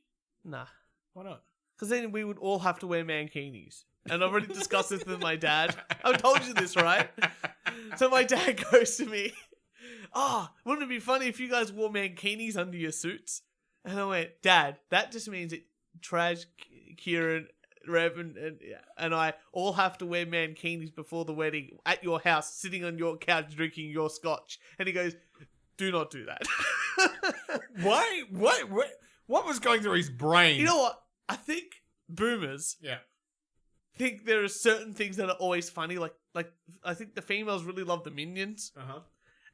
Nah. Why not? Because then we would all have to wear mankinis. And I've already discussed this with my dad. I've told you this, right? So my dad goes to me, wouldn't it be funny if you guys wore mankinis under your suits? And I went, Dad, that just means that Traj, Kieran, Rev, and I all have to wear mankinis before the wedding at your house, sitting on your couch drinking your scotch. And he goes, do not do that. Why? What was going through his brain? You know what? I think boomers think there are certain things that are always funny. Like I think the females really love the Minions. Uh-huh.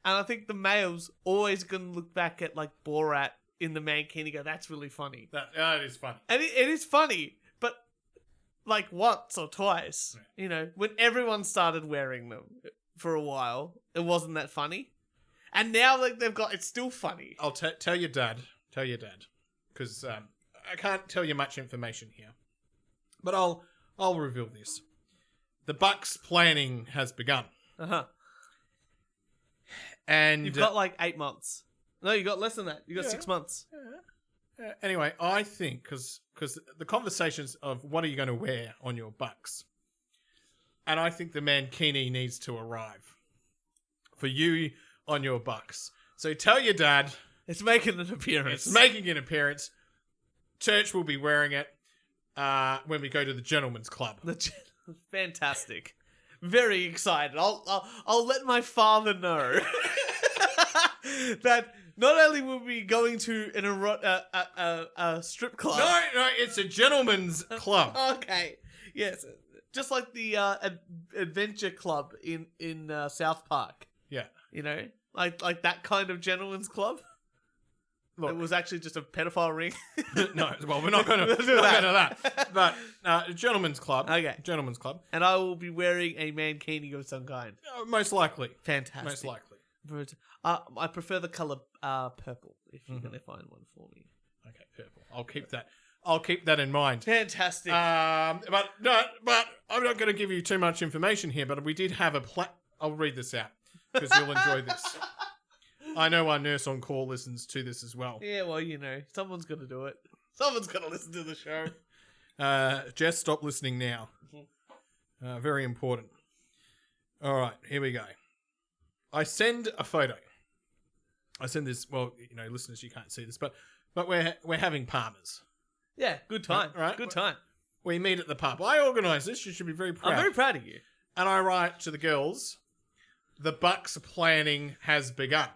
And I think the males always going to look back at like Borat in the mankini go, that's really funny. That is funny. And it is funny, but like once or twice, when everyone started wearing them for a while, it wasn't that funny. And now like it's still funny. I'll tell your dad. Tell your dad. Because I can't tell you much information here. But I'll reveal this. The Bucks planning has begun. Uh-huh. And you've got like 8 months. No, you got less than that. You got 6 months. Anyway, I think because the conversations of what are you going to wear on your Bucks, and I think the mankini needs to arrive for you on your Bucks. So tell your dad it's making an appearance. It's making an appearance. Church will be wearing it when we go to the gentleman's club. Fantastic. Very excited. I'll let my father know that not only will we be going to a strip club. No, it's a gentleman's club. Okay. Yes. Just like the adventure club in South Park. Yeah. Like that kind of gentleman's club. Look, it was actually just a pedophile ring. No, well, we're not going to do that. But gentleman's club. Okay. Gentleman's club. And I will be wearing a mankini of some kind. Most likely. Fantastic. Most likely. But, I prefer the colour purple, if you're going to find one for me. Okay, purple. I'll keep that in mind. Fantastic. But I'm not going to give you too much information here, but we did have I'll read this out, because you'll enjoy this. I know our nurse on call listens to this as well. Yeah, well, someone's going to do it. Someone's going to listen to the show. Jess, stop listening now. Very important. All right, here we go. I send a photo. I send this. Well, listeners, you can't see this, but we're having Palmers. Yeah, good time. Right? Good time. We meet at the pub. I organised this. You should be very proud. I'm very proud of you. And I write to the girls, the Bucks planning has begun.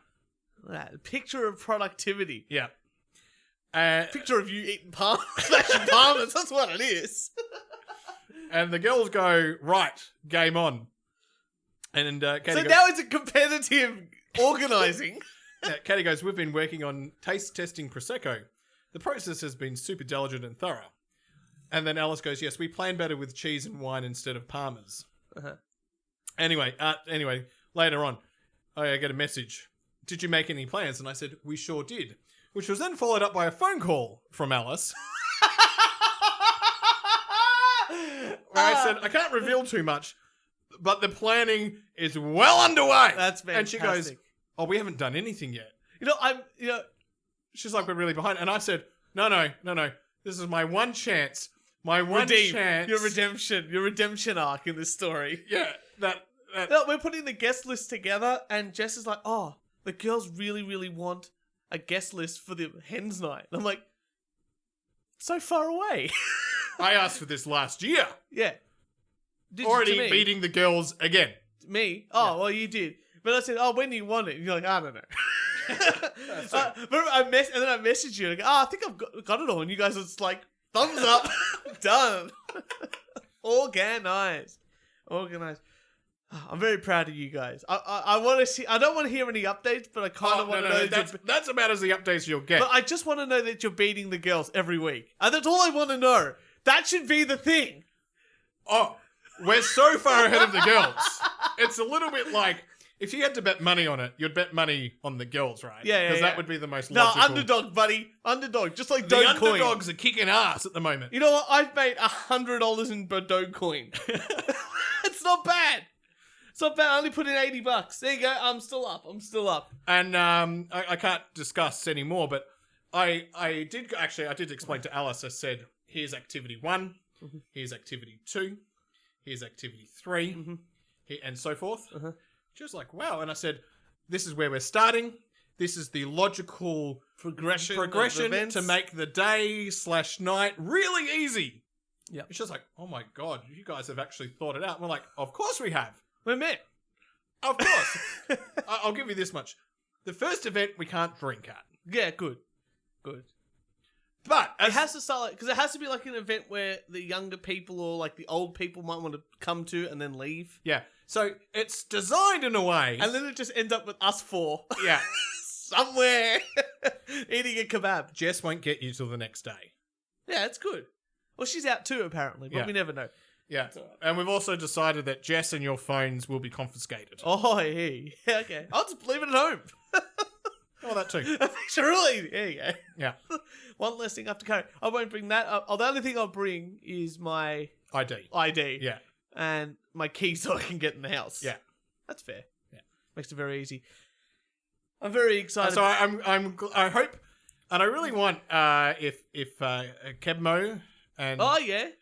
Picture of productivity. Yeah. Picture of you eating smashing Palmers. That's what it is. And the girls go, right, game on. And Katie so goes, now it's a competitive organising. Katie goes, we've been working on taste testing Prosecco. The process has been super diligent and thorough. And then Alice goes, yes, we plan better with cheese and wine instead of Palmers. Uh-huh. Anyway, later on, I get a message. Did you make any plans? And I said, we sure did. Which was then followed up by a phone call from Alice. Where I said, I can't reveal too much, but the planning is well underway. That's fantastic. And she goes, oh, we haven't done anything yet. She's like, we're really behind. And I said, no. This is my one chance. Chance. Your redemption arc in this story. Yeah. No, we're putting the guest list together, and Jess is like, oh, the girls really, really want a guest list for the hens night. And I'm like, so far away. I asked for this last year. Yeah. Already beating the girls again. Me? Oh, yeah. Well, you did. But I said, oh, when do you want it? And you're like, I don't know. But and then I messaged you, and I go, I think I've got it all. And you guys are just like, thumbs up. Done. Organized. I'm very proud of you guys. I want to see. I don't want to hear any updates, but I kind of want to know. That's about as the updates you'll get. But I just want to know that you're beating the girls every week. And that's all I want to know. That should be the thing. Oh, we're so far ahead of the girls. It's a little bit like if you had to bet money on it, you'd bet money on the girls, right? Yeah, because that would be the most logical. No, underdog, buddy. Underdog. Just like the underdogs are kicking ass at the moment. You know what? I've made $100 in Dogecoin. It's not bad. It's not bad. I only put in $80. There you go. I'm still up. And I can't discuss anymore, but I did explain to Alice. I said, here's activity 1, here's activity 2, here's activity 3, and so forth. She was like, wow. And I said, this is where we're starting. This is the logical progression to make the day/night really easy. Yeah. She was like, oh my God, you guys have actually thought it out. And we're like, of course we have. We're met. Of course. I'll give you this much. The first event we can't drink at. Yeah, good. But it has to start because it has to be like an event where the younger people or like the old people might want to come to and then leave. Yeah. So it's designed in a way. And then it just ends up with us 4. Yeah. somewhere eating a kebab. Jess won't get you till the next day. Yeah, it's good. Well, she's out too, apparently, but we never know. Yeah, and we've also decided that Jess and your phones will be confiscated. Oh, hey. Yeah, okay. I'll just leave it at home. Oh, that too. Really? There you go. Yeah. One less thing I have to carry. I won't bring that up. Oh, the only thing I'll bring is my ID. Yeah. And my key so I can get in the house. Yeah. That's fair. Yeah. Makes it very easy. I'm very excited. So I hope, and I really want if Kebmo and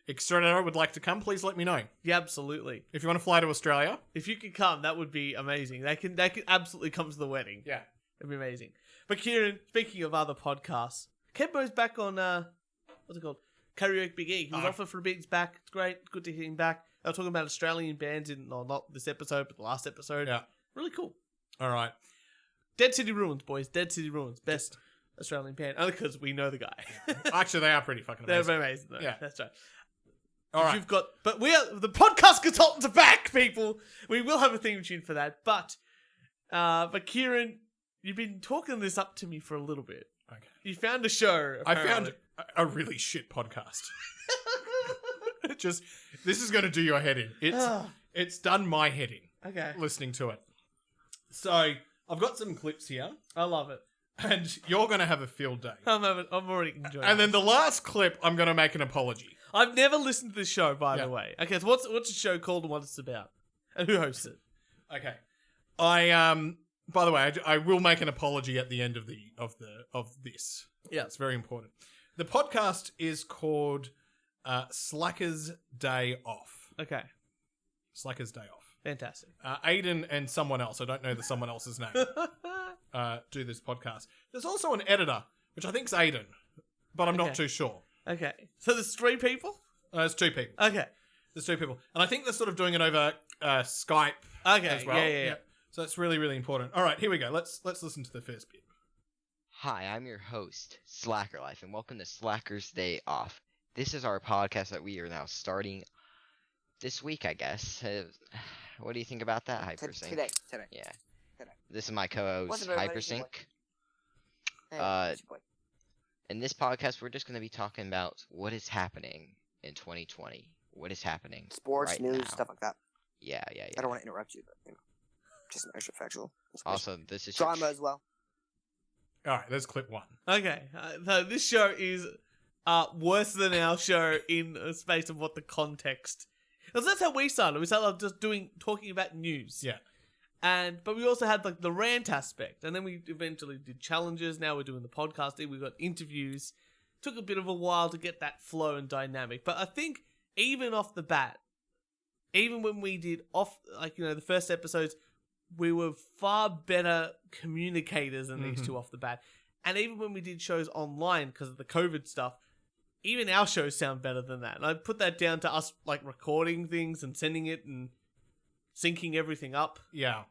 Extraordinary would like to come, please let me know. Yeah, absolutely. If you want to fly to Australia, if you could come, that would be amazing. They can absolutely come to the wedding. Yeah, it'd be amazing. But Kieran, speaking of other podcasts, Kebmo's back on what's it called? Karaoke Big E. He was offered for a bit. He's back. It's great. Good to hear him back. They were talking about Australian bands not this episode, but the last episode. Yeah, really cool. All right. Dead City Ruins, boys. Dead City Ruins. Best Australian band. Only because we know the guy. Actually, they are pretty fucking amazing. They're amazing, though. Yeah. That's right. All right. But we are, the podcast consultants are back, people. We will have a theme tune for that. But Kieran, you've been talking this up to me for a little bit. Okay. You found a show. Apparently. I found a really shit podcast. This is going to do your head in. It's done my head in. Okay. Listening to it. So, I've got some clips here. I love it. And you're going to have a field day. I'm already enjoying it. And then the last clip, I'm going to make an apology. I've never listened to this show, by the way. Okay, so what's the show called and what it's about? And who hosts it? Okay. By the way, I will make an apology at the end of this. Yeah. It's very important. The podcast is called Slacker's Day Off. Okay. Slacker's Day Off. Fantastic. Aiden and someone else, I don't know the someone else's name, do this podcast. There's also an editor, which I think's Aiden, but I'm not too sure. Okay. So there's 3 people? There's 2 people. Okay. There's 2 people. And I think they're sort of doing it over Skype as well. Yeah. So that's really, really important. All right, here we go. Let's listen to the first bit. Hi, I'm your host, Slacker Life, and welcome to Slacker's Day Off. This is our podcast that we are now starting this week, I guess. What do you think about that, Hypersync? Today. Yeah. Today. This is my co-host, Hypersync. Hey, in this podcast, we're just going to be talking about what is happening in 2020. What is happening sports, right news, now. stuff like that. Yeah. I don't want to interrupt you, but just some extra factual. Also, this is drama as well. All right, there's clip 1. Okay. So this show is worse than our show in a space of what the context. Because that's how we started. We started just talking about news. Yeah. But we also had like the rant aspect, and then we eventually did challenges. Now we're doing the podcasting. We got interviews. Took a bit of a while to get that flow and dynamic, but I think even off the bat, even when we did the first episodes, we were far better communicators than these two off the bat. And even when we did shows online because of the COVID stuff, even our shows sound better than that. And I put that down to us like recording things and sending it and syncing everything up. Yeah.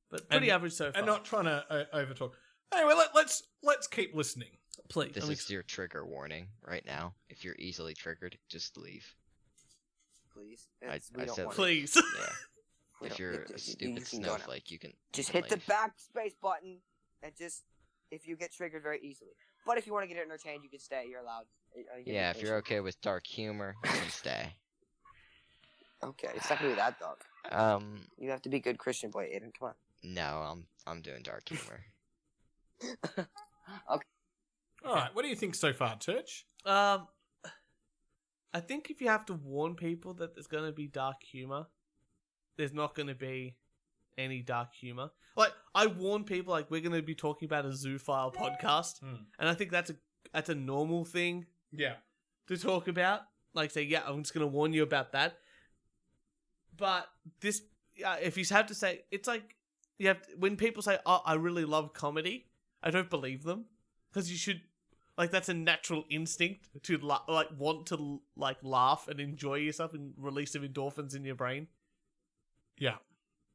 But pretty average so far. And not trying to overtalk. Anyway, let's keep listening. Please. This is your trigger warning right now. If you're easily triggered, just leave. Please. I said please. Yeah. If you're a stupid snowflake, you can just hit the backspace button and just if you get triggered very easily. But if you want to get entertained, you can stay. You're allowed. Yeah, if you're okay with dark humor, you can stay. Okay, it's not gonna be that dark. You have to be a good Christian boy, Aiden. Come on. No, I'm doing dark humor. Okay. All right, what do you think so far, Church? I think if you have to warn people that there's going to be dark humor, there's not going to be any dark humor. Like, I warn people, like, we're going to be talking about a zoophile podcast, and I think that's a normal thing to talk about. Like, say, yeah, I'm just going to warn you about that. But this, if you have to say, it's like, when people say, oh, I really love comedy, I don't believe them. Because you should, like, that's a natural instinct to, want to, laugh and enjoy yourself and release some endorphins in your brain. Yeah.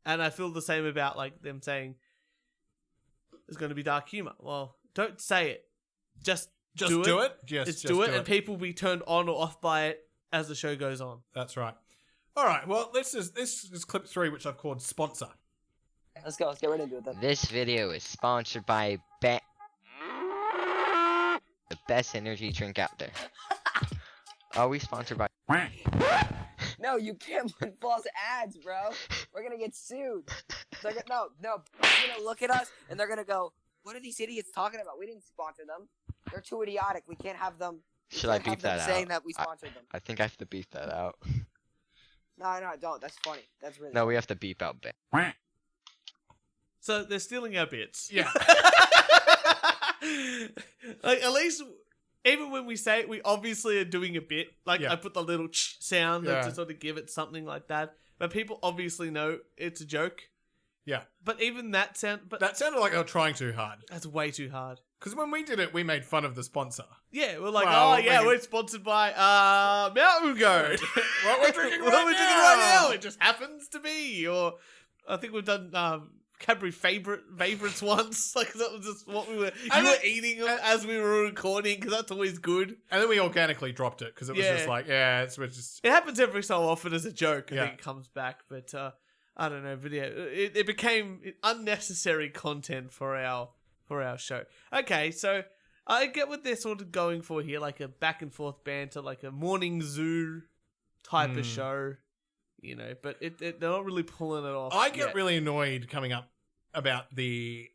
And I feel the same about, like, them saying there's going to be dark humor. Well, don't say it. Just do it. Just do it. And people will be turned on or off by it as the show goes on. That's right. All right. Well, this is clip 3, which I've called Sponsor. Let's go. Let's get right into it then. This video is sponsored by the best energy drink out there. Are we sponsored by? No, you can't put false ads, bro. We're gonna get sued. They're gonna, no. They're gonna look at us and they're gonna go, "What are these idiots talking about? We didn't sponsor them. They're too idiotic. We can't have them." Should I beep that out? Saying that we sponsored them. I think I have to beep that out. No, don't. That's funny. That's really. No, funny. we have to beep out Ben. So they're stealing our bits. Yeah. Like, at least, even when we say it, we obviously are doing a bit. Like, Yeah. I put the little sound Yeah. to sort of give it something like that. But people obviously know it's a joke. Yeah. But even that sound... But That sounded like they were trying too hard. that's way too hard. Because when we did it, we made fun of the sponsor. Yeah, we're like, Well, oh, yeah, like- we're sponsored by Mountain Goat. What we're drinking What right we're drinking now. right now. It just happens to be. Or I think we've done Cadbury favorites once. Like, that was just what we were... And You were then- eating them as we were recording, because that's always good. And then we organically dropped it because it was Yeah. just like, we're just... It happens every so often as a joke. I Yeah. think it comes back. But I don't know. But yeah, it became unnecessary content for our show. Okay, so... I get what they're sort of going for here, like a back and forth banter, like a morning zoo type of show, you know, but they're not really pulling it off. I get yet. really annoyed coming up about the...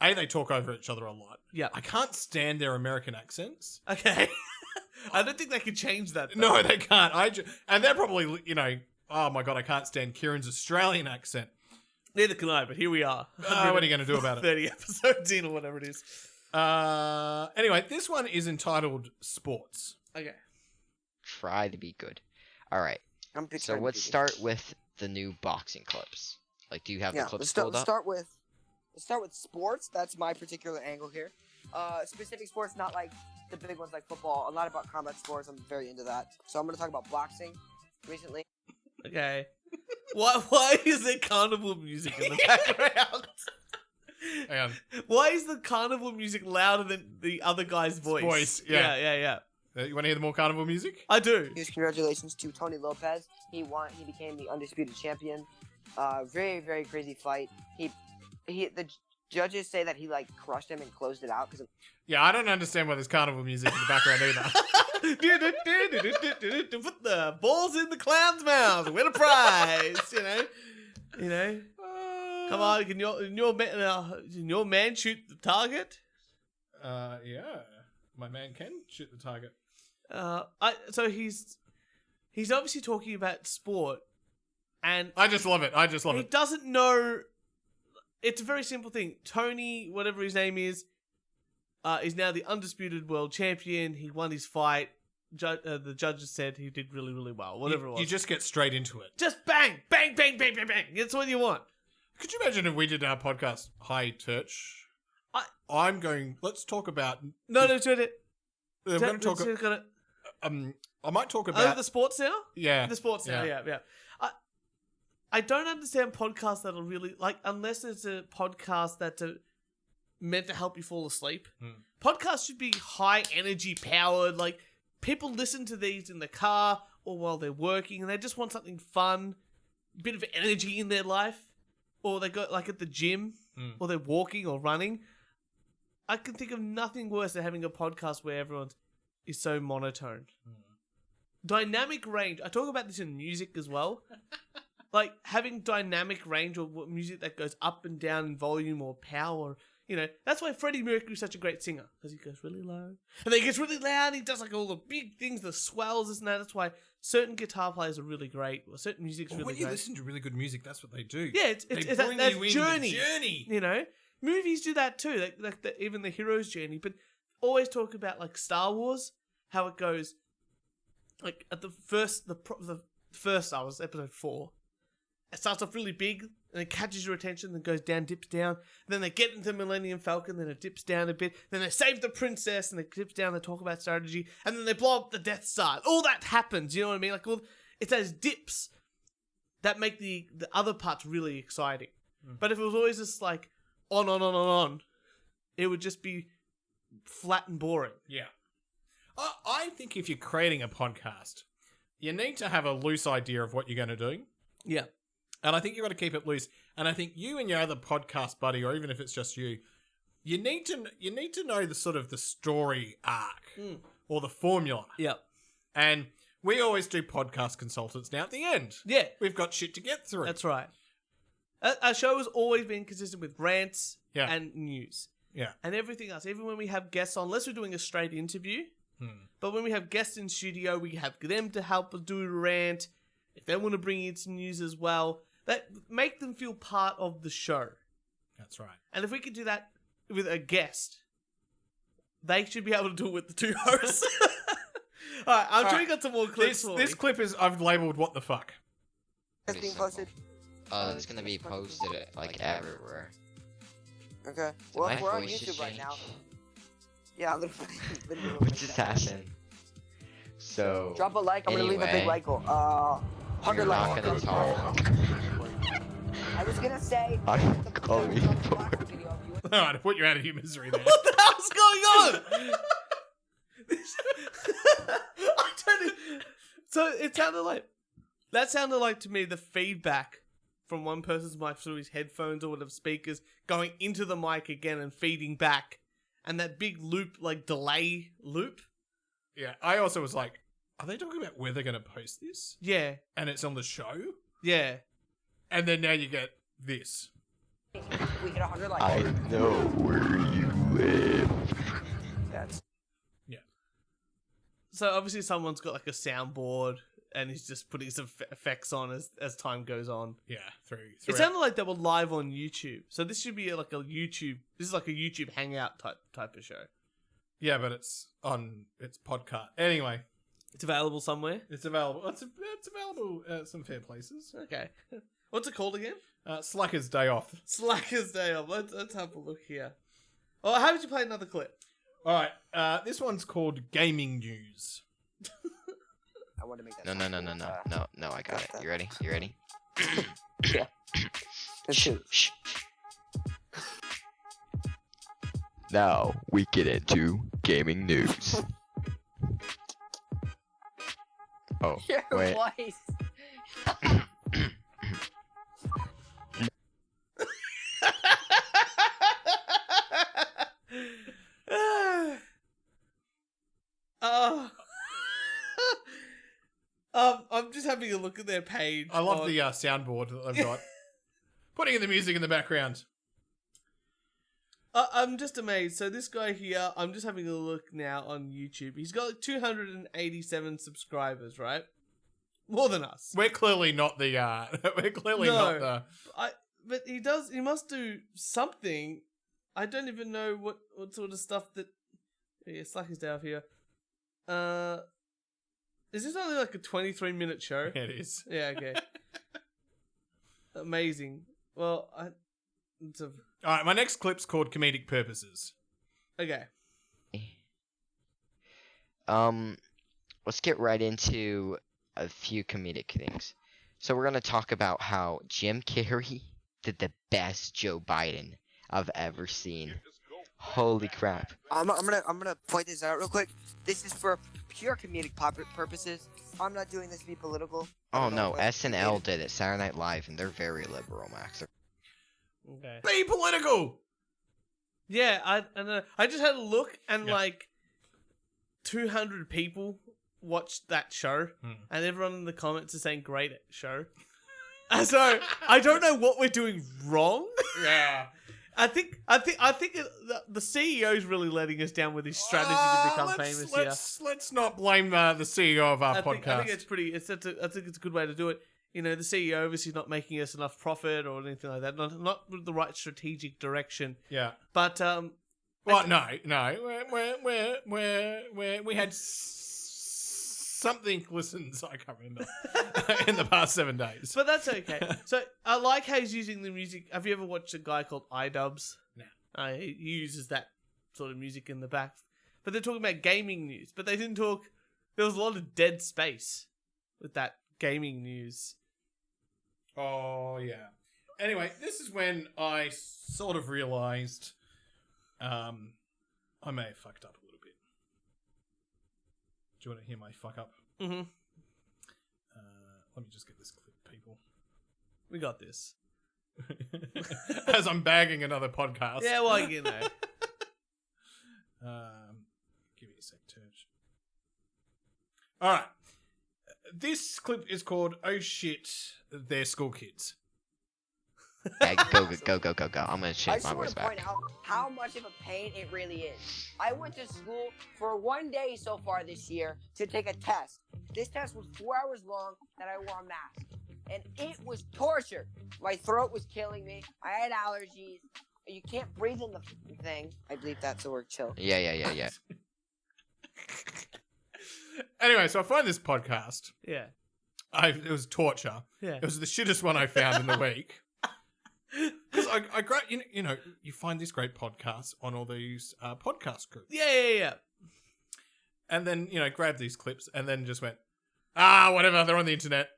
they talk over each other a lot. Yeah. I can't stand their American accents. Okay. I don't think they could change that, though. No, they can't. And they're probably, you know... Oh my God, I can't stand Kieran's Australian accent. Neither can I, but here we are. What are you going to do about it? 30 episodes in or whatever it is. Anyway, this one is entitled Sports. Okay. Try to be good. All right. I'm So picturing let's people. start with the new boxing clips. Like, do you have the clips pulled let's up? start with sports. That's my particular angle here. Specific sports, not like the big ones like football. A lot about combat sports. I'm very into that. So I'm going to talk about boxing recently. Okay. Why is there carnival music in the background? Hang on. Why is the carnival music louder than the other guy's voice? Yeah. Yeah. You want to hear the more carnival music? I do. Huge congratulations to Tony Lopez. He became the undisputed champion. Very, very crazy fight. The judges say that he like crushed him and closed it out because Yeah, I don't understand why there's carnival music in the background either. Put the balls in the clown's mouth. Win a prize. You know. Come on, can your man shoot the target? Yeah. My man can shoot the target. So he's obviously talking about sport, and I just love it. he doesn't know. It's a very simple thing. Tony, whatever his name is now the undisputed world champion. He won his fight. The judges said he did really, really well. Whatever it was. You just get straight into it. Just bang, bang, bang, bang, bang, bang. That's what you want. Could you imagine if we did our podcast, Hi Church? Let's talk about... No, do it. I'm going to talk... I might talk about... the sports now? Yeah. The sports now, yeah. I don't understand podcasts that are really, like, unless it's a podcast that's meant to help you fall asleep. Podcasts should be high energy powered. Like, people listen to these in the car or while they're working and they just want something fun, a bit of energy in their life. Or they go, like, at the gym or they're walking or running. I can think of nothing worse than having a podcast where everyone is so monotone. Dynamic range. I talk about this in music as well. Like, having dynamic range or music that goes up and down in volume or power. You know, that's why Freddie Mercury's such a great singer. Because he goes really low. And then he gets really loud. He does, like, all the big things, the swells, this and that. That's why certain guitar players are really great. Or certain music's really when great. you listen to really good music, that's what they do. Yeah, it's They that bring that you in journey. the journey. You know, movies do that too. Like even the hero's journey. But always talk about like Star Wars, how it goes. Like at the first Star Wars episode 4, it starts off really big and it catches your attention, then goes down, dips down. Then they get into Millennium Falcon, then it dips down a bit. Then they save the princess and it dips down. They talk about strategy, and then they blow up the Death Star. All that happens. You know what I mean? Like it's those dips that make the other parts really exciting. But if it was always just like on, it would just be flat and boring. Yeah. I think if you're creating a podcast, you need to have a loose idea of what you're going to do. Yeah. And I think you've got to keep it loose. And I think you and your other podcast buddy, or even if it's just you, you need to know the sort of the story arc or the formula. Yep. And we always do podcast consultants now at the end. Yeah. We've got shit to get through. That's right. Our show has always been consistent with rants and news. Yeah. And everything else. Even when we have guests on, unless we're doing a straight interview, but when we have guests in studio, we have them to help us do a rant. If they want to bring in some news as well, that make them feel part of the show. That's right. And if we could do that with a guest, they should be able to do it with the two hosts. All right, I'm sure you got some more clips. This clip is I've labeled "What the fuck." It's being posted. It's gonna be posted like everywhere. Okay. Did Well, my we're on voice YouTube just right change? now. Yeah, literally. What just happened? So Drop a like. I'm gonna leave a big anyway, like goal. 100 you're likes. not gonna talk. I was gonna say. I'm calling All right, I put you out of your misery there. What the hell's going on? I don't know. So it sounded like to me the feedback from one person's mic through his headphones or whatever speakers going into the mic again and feeding back, and that big loop, like delay loop. Yeah, I also was like, are they talking about where they're going to post this? Yeah, And it's on the show? yeah. And then now you get this. We hit 100 likes. I know where you live. That's So obviously someone's got like a soundboard and he's just putting some effects on as time goes on. Yeah, through It sounded like they were live on YouTube. So this should be like a YouTube. This is like a YouTube hangout type of show. Yeah, but it's podcast. Anyway, It's available somewhere. it's available. It's available at some fair places. Okay. What's it called again? Slacker's Day Off. Slacker's Day Off. Let's have a look here. Oh, how did you play another clip? All right, this one's called Gaming News. I want to make that. No, I got it. You ready? You ready? Yeah. Let's shoot. Shh. Now we get into gaming news. Oh, Your wait. voice. I'm just having a look at their page. I love the soundboard that they've got. Putting in the music in the background. I'm just amazed. So this guy here, I'm just having a look now on YouTube. He's got like 287 subscribers, right? More than us. We're clearly not the. We're clearly not the. But he does. He must do something. I don't even know what sort of stuff that. Yeah, Slacker's Day Off here. Is this only like a 23-minute show? It is. Yeah. Okay. Amazing. Well, All right, my next clip's called Comedic Purposes. Okay. Let's get right into a few comedic things. So we're gonna talk about how Jim Carrey did the best Joe Biden I've ever seen. Holy crap! I'm gonna point this out real quick. This is for pure comedic purposes. I'm not doing this to be political. Oh no, SNL did it, Saturday Night Live, and they're very liberal, Max. Okay. Be political! Yeah, I know. I just had a look and like 200 people watched that show, and everyone in the comments is saying great show. So I don't know what we're doing wrong. Yeah. I think the CEO's really letting us down with his strategy to become famous here. Let's not blame the CEO of our podcast. I think it's pretty. I think it's a good way to do it. You know, the CEO obviously not making us enough profit or anything like that. Not with the right strategic direction. Yeah. But Well, no. We had something listens. I can't remember in the past 7 days. But that's okay. So I like how he's using the music. Have you ever watched a guy called iDubbbz? No. He uses that sort of music in the back. But they're talking about gaming news. But they didn't talk. There was a lot of dead space with that gaming news. Oh yeah. Anyway, this is when I sort of realised I may have fucked up a little bit. Do you want to hear my fuck up? Mm-hmm. Let me just get this clip, people. We got this. As I'm bagging another podcast. Yeah, well, you know. Give me a sec, Turch. All right. This clip is called "Oh Shit, They're School Kids." Yeah, go. I'm gonna I change just my want voice to point back. out how much of a pain it really is. I went to school for 1 day so far this year to take a test. This test was 4 hours long and I wore a mask. And it was torture. My throat was killing me. I had allergies. You can't breathe in the thing. I believe that's the word chill. Yeah. Anyway, so I find this podcast. Yeah. It was torture. Yeah. It was the shittest one I found in the week. Because you find these great podcasts on all these podcast groups. Yeah. And then, grab these clips and then just went, whatever, they're on the internet.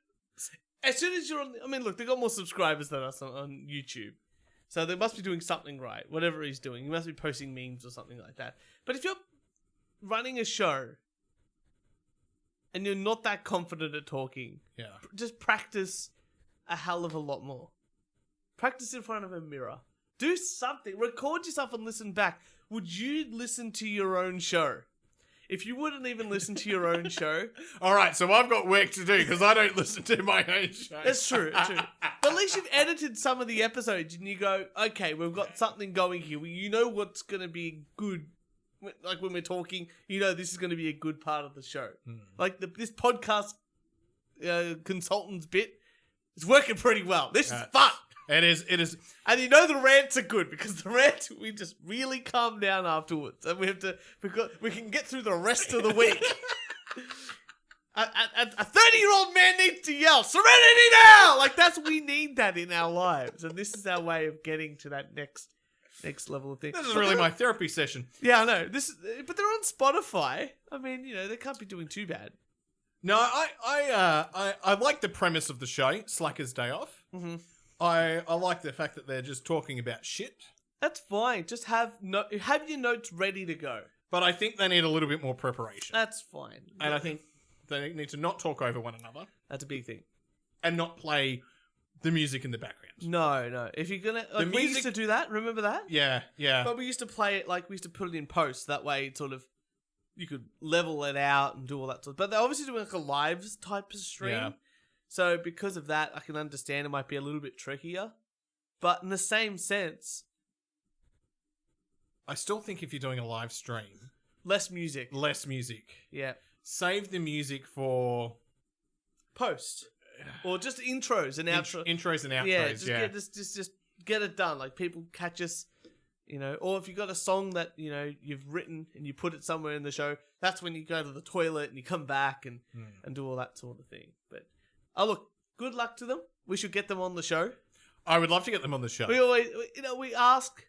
As soon as you're on... I mean, look, they got more subscribers than us on YouTube. So they must be doing something right. Whatever he's doing. He must be posting memes or something like that. But if you're running a show and you're not that confident at talking, just practice a hell of a lot more. Practice in front of a mirror. Do something. Record yourself and listen back. Would you listen to your own show? If you wouldn't even listen to your own show... All right, so I've got work to do because I don't listen to my own show. That's true. But at least you've edited some of the episodes and you go, okay, we've got something going here. You know what's going to be good. Like when we're talking, this is going to be a good part of the show. Like this podcast consultant's bit is working pretty well. This is fun. It is. And the rants are good because the rants, we just really calm down afterwards. And we can get through the rest of the week. A 30-year-old man needs to yell, "Serenity now!" Like we need that in our lives. And this is our way of getting to that next level of thing. This is really my therapy session. Yeah, I know. But they're on Spotify. I mean, they can't be doing too bad. No, I like the premise of the show, Slacker's Day Off. Mm-hmm. I like the fact that they're just talking about shit. That's fine. Just have your notes ready to go. But I think they need a little bit more preparation. That's fine. And I think they need to not talk over one another. That's a big thing. And not play the music in the background. No. If you're gonna... we used to do that. Remember that? Yeah. But we used to play it, we used to put it in post. That way, it sort of... You could level it out and do all that sort of... But they're obviously doing a live type of stream. Yeah. So because of that, I can understand it might be a little bit trickier. But in the same sense... I still think if you're doing a live stream... Less music. Yeah. Save the music for... Post. Or just intros and outros. Intros and outros, yeah. Just get it done. People catch us, Or if you've got a song that, you've written and you put it somewhere in the show, that's when you go to the toilet and you come back and do all that sort of thing. But... Oh, look, good luck to them. We should get them on the show. I would love to get them on the show. We always, we ask.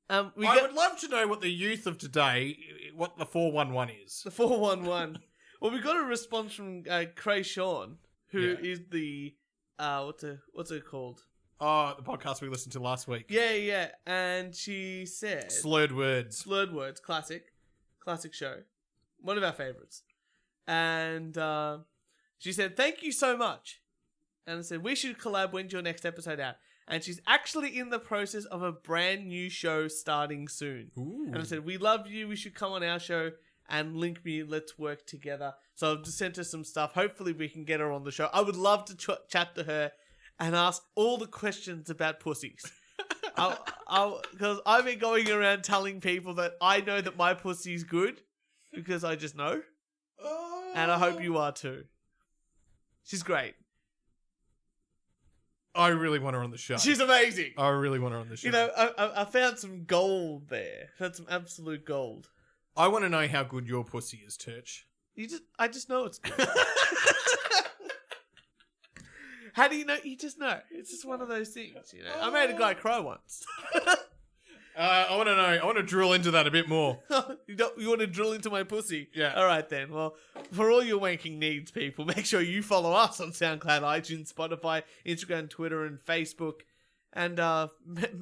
I would love to know what the youth of today, what the 411 is. The 411. Well, we got a response from Cray Sean, who is the, what's it called? Oh, the podcast we listened to last week. Yeah. And she said... Slurred Words, classic show. One of our favorites. And, she said, "Thank you so much." And I said, "We should collab. When's your next episode out?" And she's actually in the process of a brand new show starting soon. Ooh. And I said, "We love you. We should come on our show and link me. Let's work together." So I've just sent her some stuff. Hopefully we can get her on the show. I would love to chat to her and ask all the questions about pussies. Because I've been going around telling people that I know that my pussy's good because I just know. And I hope you are too. She's great. I really want her on the show. She's amazing. I really want her on the show. I found some gold there. Found some absolute gold. I want to know how good your pussy is, Turch. I just know it's good. How do you know? You just know. It's just one of those things, I made a guy cry once. I want to know. I want to drill into that a bit more. You want to drill into my pussy? Yeah. All right, then. Well, for all your wanking needs, people, make sure you follow us on SoundCloud, iTunes, Spotify, Instagram, Twitter, and Facebook. And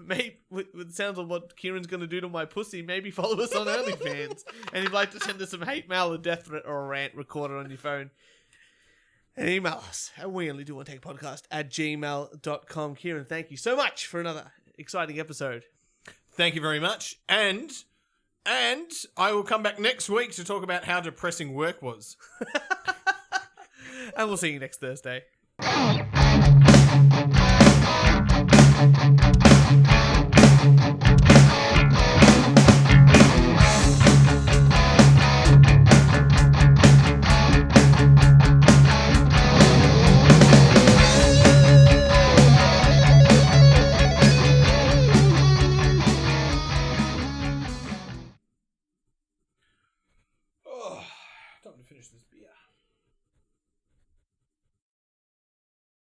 maybe, with the sounds of what Kieran's going to do to my pussy, maybe follow us on OnlyFans. And if you'd like to send us some hate mail, a death threat, or a rant, record it on your phone. And email us at weonlydowonetechpodcast@gmail.com. Kieran, thank you so much for another exciting episode. Thank you very much. And I will come back next week to talk about how depressing work was. And we'll see you next Thursday. Time to finish this beer.